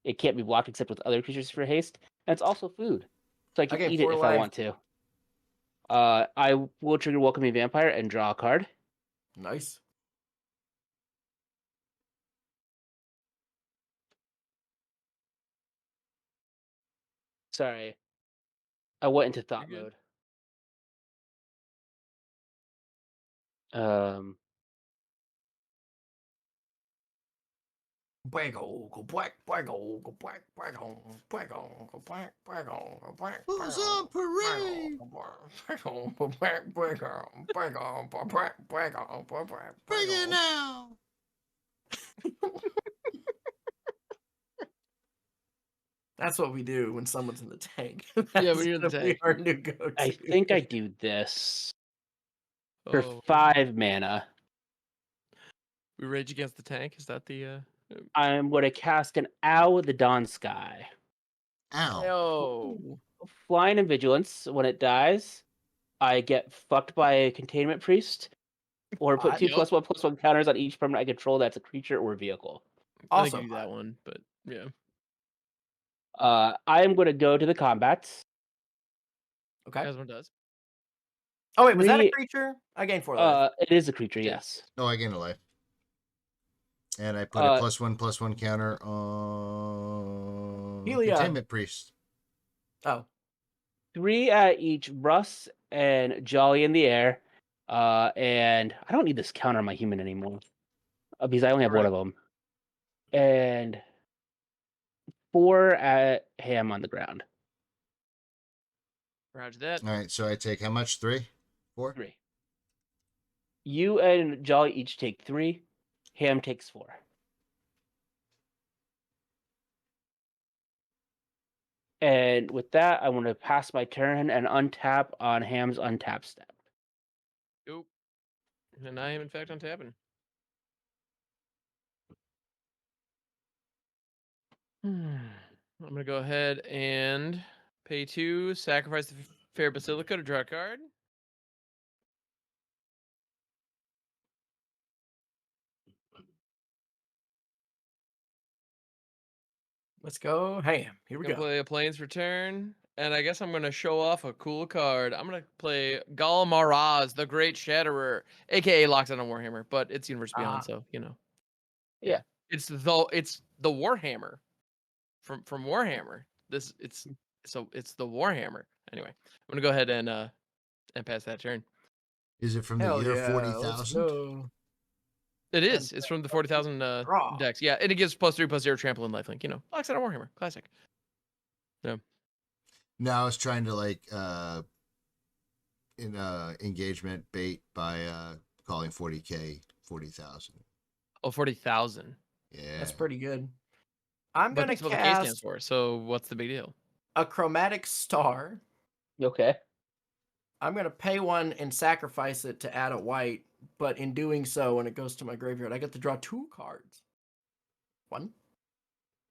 It can't be blocked except with other creatures for haste, and it's also food, so I can gain eat it 4 if I life. want to. I will trigger Welcoming Vampire and draw a card. Nice. Sorry, I went into thought You're good. mode. Who's on parade? Bring it now. That's what we do when someone's in the tank. Yeah, That's when you're in the gonna be tank. our new go-to. I think I do this for Oh, 5 mana. we rage against the tank. Is that the? I'm going to cast an Owl of the Dawn Sky. Ow. Oh, Flying and Vigilance. When it dies, I get fucked by a Containment Priest, or put Hot. 2 Yep. +1/+1 counters on each permanent I control that's a creature or vehicle. I think Also you do hot. that one, but yeah. I am going to go to the combats. Okay. As one does. Oh wait, was that a 3 creature? I gained 4 life. It is a creature, It is. yes. Oh, I gain a life. And I put a +1/+1 counter on Helia. Containment Priest. Oh. 3 at each Russ and Jolly in the air. And I don't need this counter on my human anymore. Because I only have one of them. And 4 at Ham on the ground. Roger that. All right, so I take how much? 3? 4? 3. You and Jolly each take 3. Ham takes 4. And with that, I want to pass my turn and untap on Ham's untap step. Oop. And I am in fact untapping. I'm gonna go ahead and pay 2, sacrifice the Fair Basilica to draw a card. Let's go Ham. Here we Gonna go. play a Plains Return, and I guess I'm gonna show off a cool card. I'm gonna play Gal Maraz, the Great Shatterer, aka locks on a Warhammer, but it's Universe Beyond, so you know. Yeah. It's the Warhammer from Warhammer. It's the Warhammer. Anyway, I'm gonna go ahead and pass that turn. Is it from the Hell year yeah, let's 40,000? go. It is. It's from the 40,000 Draw. decks. Yeah, and it gives +3/+0 trample and lifelink. You know, locks on a Warhammer, classic. Yeah. No, I was trying to like engagement bait by calling 40K 40,000. Oh, 40,000. Yeah. That's pretty good. I'm But gonna that's what the K stands cast for. So what's the big deal? a chromatic star. Okay. I'm gonna pay 1 and sacrifice it to add a white, but in doing so, when it goes to my graveyard, I get to draw 2 cards. 1,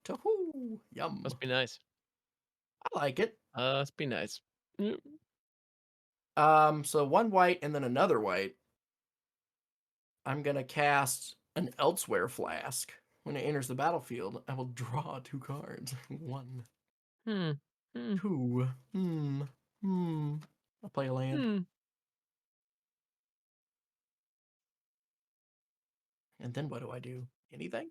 2. Yum. Must be nice. I like it. Must be nice. Mm. So 1 white and then another white. I'm gonna cast an Elsewhere Flask. When it enters the battlefield, I will draw 2 cards. 1, Hmm. 2. I'll play a land. And then what do I do? Anything?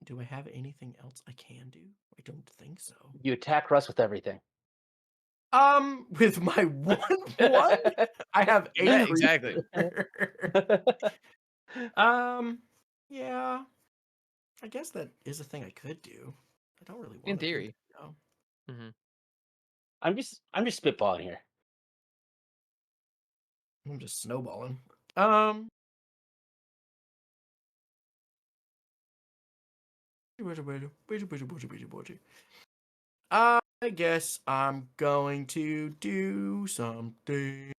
Do I have anything else I can do? I don't think so. You attack Russ with everything. With my 1/1, I have a Yeah, exactly. creature. Yeah. I guess that is a thing I could do. I don't really want In to. theory. No. Mm-hmm. I'm just spitballing here. I'm just snowballing. I guess I'm going to do something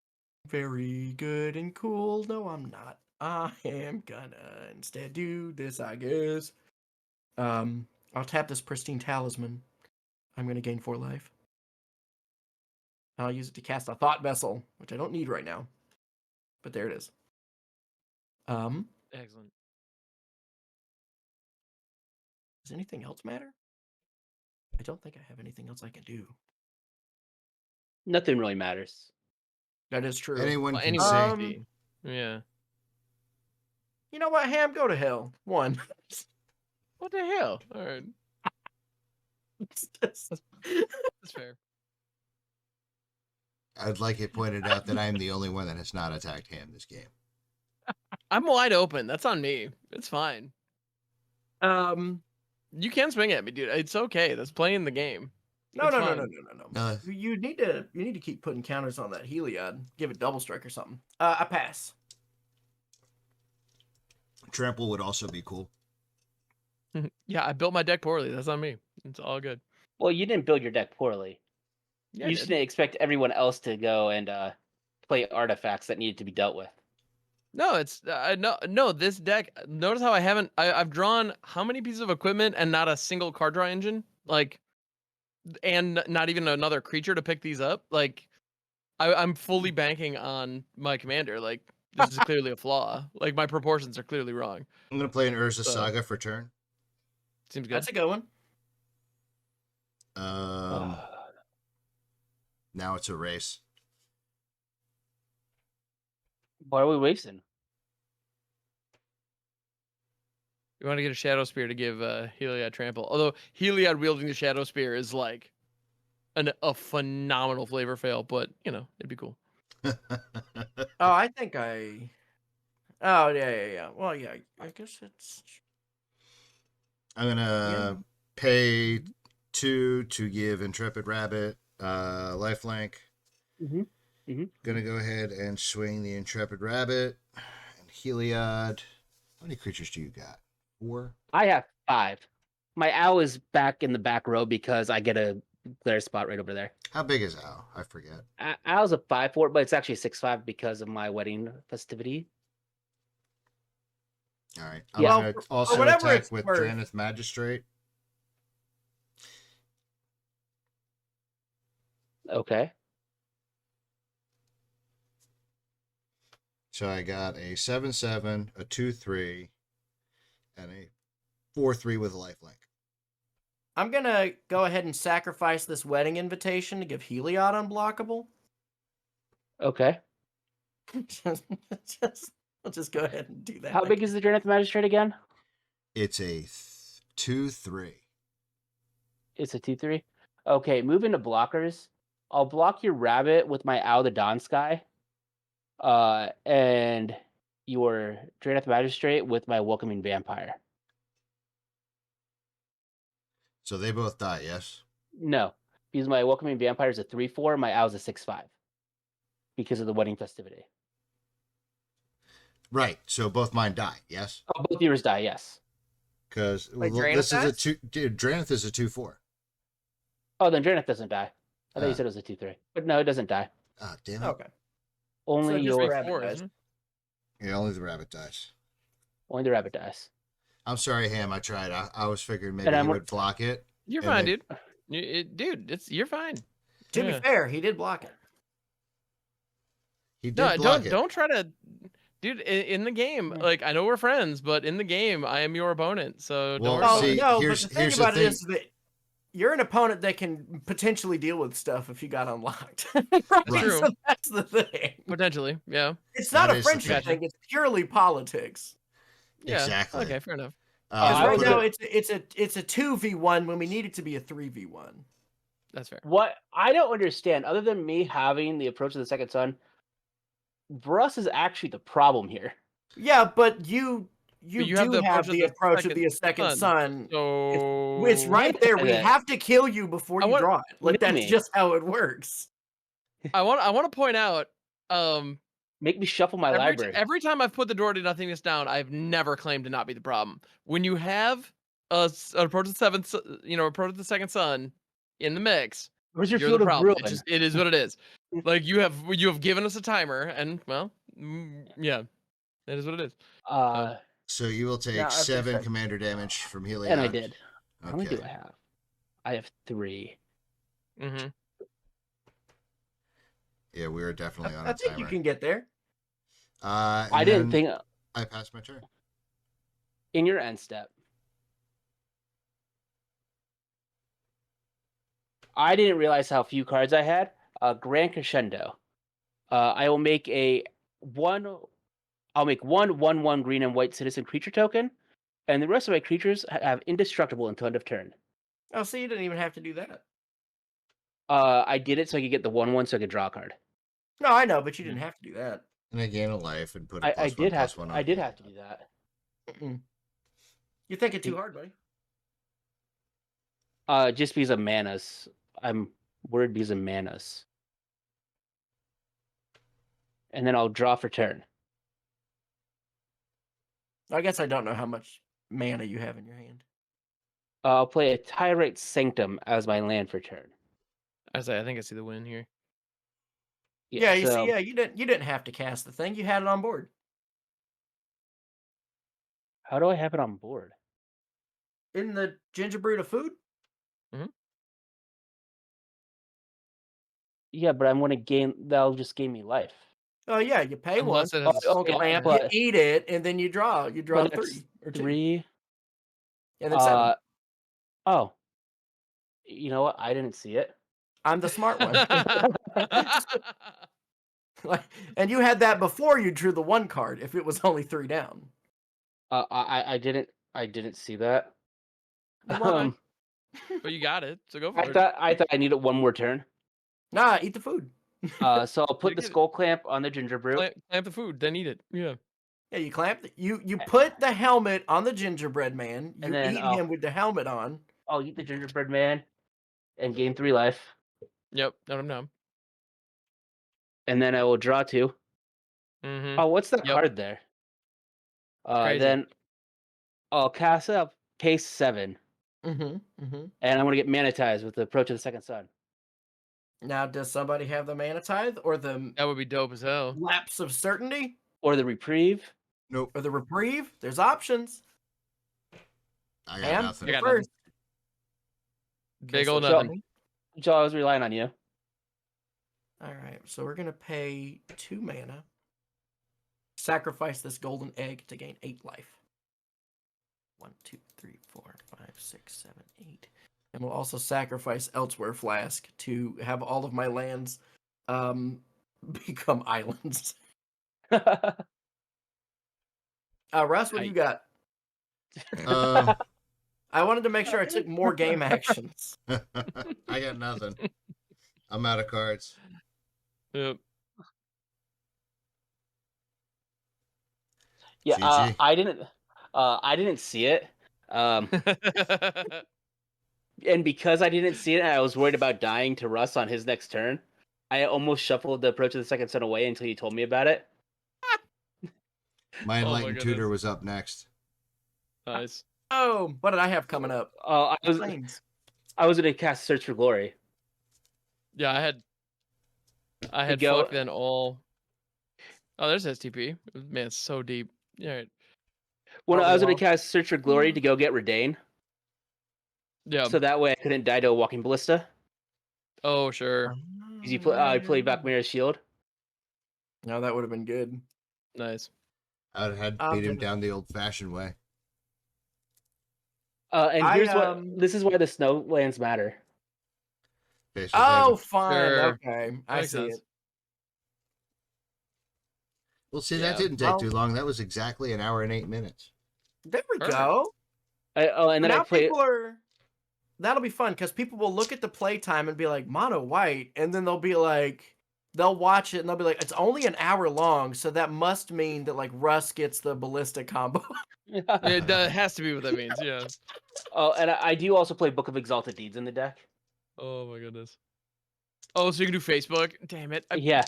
very good and cool. No, I'm not. I am gonna instead do this, I guess. I'll tap this Pristine Talisman. I'm gonna gain 4 life. I'll use it to cast a Thought Vessel, which I don't need right now. But there it is. Excellent. Does anything else matter? I don't think I have anything else I can do. Nothing really matters. That is true. Anyone Well, can anyone say. can see. Yeah. You know what, Ham? Go to hell. 1. What the hell? All right. It's just- That's fair. I'd like it pointed out that I'm the only one that has not attacked Ham this game. I'm wide open. That's on me. It's fine. You can swing at me, dude. It's okay. That's playing the game. No, It's no, no, fine. no, no, no, no. You need to keep putting counters on that Heliod. Give it double strike or something. I pass. Trample would also be cool. Yeah, I built my deck poorly. That's on me. It's all good. Well, you didn't build your deck poorly. Yeah, You just didn't expect everyone else to go and play artifacts that needed to be dealt with. No, it's no. This deck. Notice how I've drawn how many pieces of equipment and not a single card draw engine. Like, and not even another creature to pick these up. Like, I'm fully banking on my commander. Like, this is clearly a flaw. Like, my proportions are clearly wrong. I'm going to play an Urza Saga for turn. Seems good. That's a good one. Now it's a race. Why are we wasting? You want to get a Shadow Spear to give Heliod trample. Although Heliod wielding the Shadow Spear is like a phenomenal flavor fail, but you know, it'd be cool. Oh, I think I. Oh yeah. Well, yeah. I guess it's. I'm gonna pay 2 to give Intrepid Rabbit lifelink. Gonna go ahead and swing the Intrepid Rabbit and Heliod. How many creatures do you got? 4? I have 5. My owl is back in the back row because I get a glare spot right over there. How big is Owl? I forget. Owl's a 5/4, but it's actually a 6/5 because of my wedding festivity. All right. Yeah. I'm gonna also whatever attack it's with worth. Draneth Magistrate. Okay. So I got a 7/7, a 2/3, and a 4/3 with a lifelink. I'm gonna go ahead and sacrifice this wedding invitation to give Heliod unblockable. Okay. I'll just go ahead and do that. How big is the Draneth Magistrate again? It's a 2/3. It's a 2/3. Okay, move into blockers. I'll block your rabbit with my Owl the Dawn Sky. And your Draneth Magistrate with my Welcoming Vampire. So they both die, yes? No, because my Welcoming Vampire is a 3/4, my Owl's a 6/5. Because of the wedding festivity. Right. So both mine die, yes? Oh, both yours die, yes. Because Wait, this Draneth is a dies? 2. Dude, Draneth is a 2/4. Oh, then Draneth doesn't die. I thought you said it was a 2/3. But no, it doesn't die. Ah, damn it. Okay. Only So just your rabbit 4, dies. isn't it? Yeah, only the rabbit dies. only the rabbit dies. I'm sorry, Ham. I tried. I was figuring maybe And he I'm- would block it. You're And fine, then- dude. Dude, you're fine. To Yeah. be fair, he did block it. He did No, block it. don't try to, dude. In the game, like I know we're friends, but in the game, I am your opponent. So Well, don't worry about see, it. no, but here's- the thing here's the about it thing. is that you're an opponent that can potentially deal with stuff if you got unlocked. True. So that's the thing. Potentially, yeah. It's not That a is the friendship thing. thing. It's purely politics. Yeah. Exactly. Okay, fair enough. Because I'll right put now it- it's a 2v1 when we need it to be a 3v1. That's fair. What I don't understand, other than me having the approach of the second son, Russ is actually the problem here. Yeah, but you you have do the have approach of the the approach of the second son. So It's right there. We Yeah. have to kill you before I you want- draw it. Like Kill that's me. just how it works. I want to point out, Make me shuffle my library. every time I've put the door to nothingness down, I've never claimed to not be the problem. When you have an approach of the seventh, approach of the second son in the mix, Where's your you're field the of problem. ruin? It is what it is. Like you have given us a timer, and well, yeah, that is what it is. So you will take Yeah, I think 7 so. commander damage from Heliod. And I did. How many Okay. do I have? I have 3. Mm-hmm. Yeah, we are definitely on I a think timer. you can get there. I didn't think I passed my turn. in your end step. I didn't realize how few cards I had. Grand Crescendo. I will make one. I'll make one green and white citizen creature token, and the rest of my creatures have indestructible until end of turn. Oh, so you didn't even have to do that. I did it so I could get the 1/1 so I could draw a card. No, I know, but you didn't have to do that. And I gain a life and put a I plus did one have plus one to, on. I did have to do that. Mm-mm. You're thinking too hard, buddy. Just because of manas. I'm worried because of manas. And then I'll draw for turn. I guess I don't know how much mana you have in your hand. I'll play a Tyrite Sanctum as my land for turn. I think I see the win here. Yeah, you so, see, yeah, you didn't have to cast the thing. You had it on board. How do I have it on board? In the ginger brew to food? Yeah, but I'm going to gain. That'll just gain me life. Oh yeah, you pay Unless one. it has a Smoke a skill lamp, cost. but- you eat it, and then you draw. You draw But that's 3 or 2. 3. And then 7. Oh. You know what? I didn't see it. I'm the smart one. And you had that before you drew the 1 card. If it was only 3 down. I didn't see that. But you got it, so go for it. I thought I needed one more turn. Nah, eat the food. So I'll put the get it. skull clamp on the ginger brew. Clamp the food, then eat it. Yeah. Yeah, you clamp. You put the helmet on the gingerbread man. You And then eat him with the helmet on. I'll eat the gingerbread man and gain 3 life. Yep. No. And then I will draw 2. Mm-hmm. Oh, what's that Yep. card there? Crazy. Then I'll cast up case 7. And I'm going to get manatized with the Approach of the Second Sun. Now, does somebody have the mana tithe or the That would be dope as hell. lapse of certainty Or the Reprieve. Nope. or the reprieve? There's options. I got And nothing. I got first. Big so old Joe- nothing. Joe, I was relying on you. All right, so we're gonna pay 2 mana. Sacrifice this golden egg to gain 8 life. 1, 2, 3, 4, 5, 6, 7, 8. And we'll also sacrifice Elsewhere Flask to have all of my lands become islands. Russ, what do you got? I wanted to make sure I took more game actions. I got nothing. I'm out of cards. Yep. Yeah, GG. I didn't see it. And because I didn't see it and I was worried about dying to Russ on his next turn, I almost shuffled the Approach of the Second Sun away until you told me about it. My Oh my Enlightened Tutor goodness. was up next. Nice. Oh, what did I have coming up? I was Planes. going to cast Search for Glory. Yeah, I had go- fuck then all. Oh, there's STP. Man, it's so deep. Yeah. Right. When I was going Probably to cast Search for Glory to go get Redain, Yeah. so that way I couldn't die to a Walking Ballista. Oh, sure. Because you played back Mirror's Shield. No, that would have been good. Nice. I would have had to beat him down the old-fashioned way. And I, here's this is why the Snowlands matter. Face Oh, with fine. Sure. Okay, I Makes see sense. it. Well, see, Yeah. that didn't take Well- too long. That was exactly an hour and 8 minutes. There we Perfect. go. And then Now I play. people are. That'll be fun because people will look at the playtime and be like mono white, and then they'll be like, they'll watch it and they'll be like, it's only an hour long, so that must mean that like Russ gets the ballistic combo. That has to be what that means. Yeah. Oh, and I do also play Book of Exalted Deeds in the deck. Oh my goodness. Oh, so you can do Facebook? Damn it. Yeah,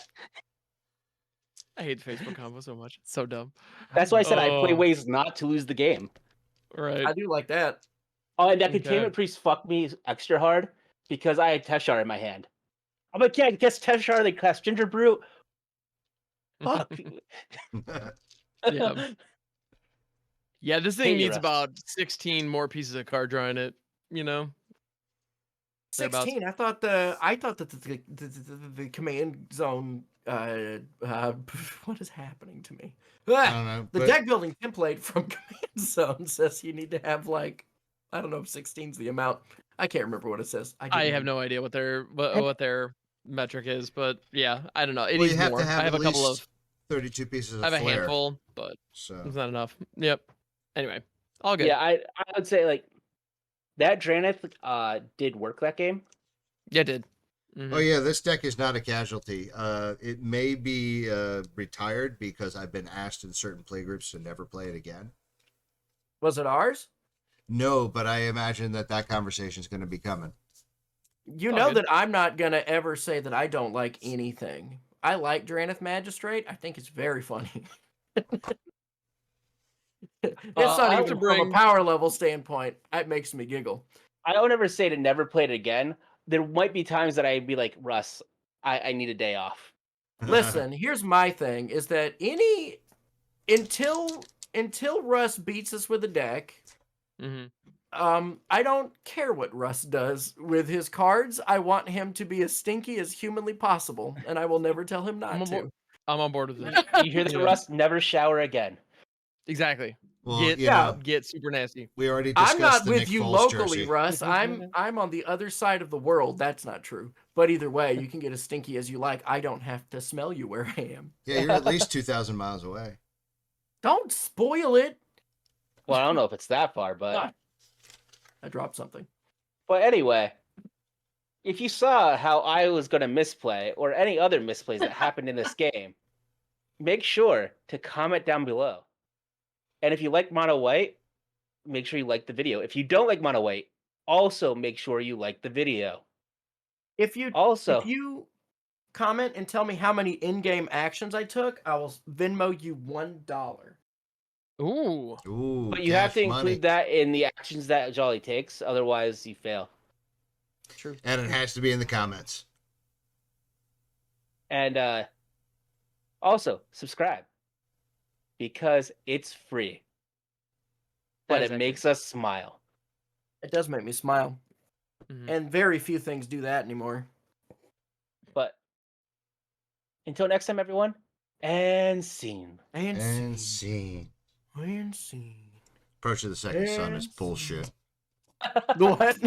I hate the Facebook combo so much. It's so dumb. that's why I said I play Oh. ways not to lose the game. Right. I do like that. Oh, and that Okay. Containment Priest fucked me extra hard because I had Teshar in my hand. I'm like, yeah, I guess Teshar, they cast Ginger Brew. Fuck. Yeah. Yeah, this thing Hate you, needs Russ. about 16 more pieces of card draw in it, you know? Thereabouts. 16. I thought that the command zone. What is happening to me? I Ah, don't know. the but deck building template from command zone says you need to have like I don't know if 16's the amount. I can't remember what it says. I have no idea what their metric is, but yeah, I don't know. It Well, needs you have more. to have I have at a couple least of 32 pieces I of have a flair. handful, but So it's not enough. Yep. Anyway, all good. Yeah, I would say like that Draneth did work that game. Yeah, it did. Oh yeah, this deck is not a casualty. It may be retired because I've been asked in certain playgroups to never play it again. Was it ours? No, but I imagine that conversation is going to be coming. You All know good. that I'm not going to ever say that I don't like anything. I like Draneth Magistrate. I think it's very funny. It's not I'll have even to from a bring- power level standpoint. It makes me giggle. I don't ever say to never play it again. There might be times that I'd be like, Russ, I need a day off. Listen, here's my thing: is that until Russ beats us with a deck, Mhm. I don't care what Russ does with his cards. I want him to be as stinky as humanly possible, and I will never tell him I'm not on board. to. I'm on board with it. You hear that, Yeah. Russ? Never shower again. Exactly. Well, Get you know, get super nasty. we already I'm discussed not the with Nick you Foles locally, jersey. Russ. I'm on the other side of the world. That's not true. But either way, you can get as stinky as you like. I don't have to smell you where I am. Yeah, you're at least 2,000 miles away. Don't spoil it. Well, I don't know if it's that far, but I dropped something. but anyway, if you saw how I was going to misplay or any other misplays that happened in this game, make sure to comment down below. And if you like mono white, make sure you like the video. If you don't like mono white, also make sure you like the video. If you comment and tell me how many in-game actions I took, I will Venmo you $1. Ooh. Ooh, But you have cash to money. include that in the actions that Jolly takes, otherwise you fail. True. And it has to be in the comments. And also subscribe because it's free. That But is it accurate. makes us smile. It does make me smile. Mhm. And very few things do that anymore. But until next time, everyone, and scene. And And scene. scene. And scene. Approach of the second sun is And bullshit. What?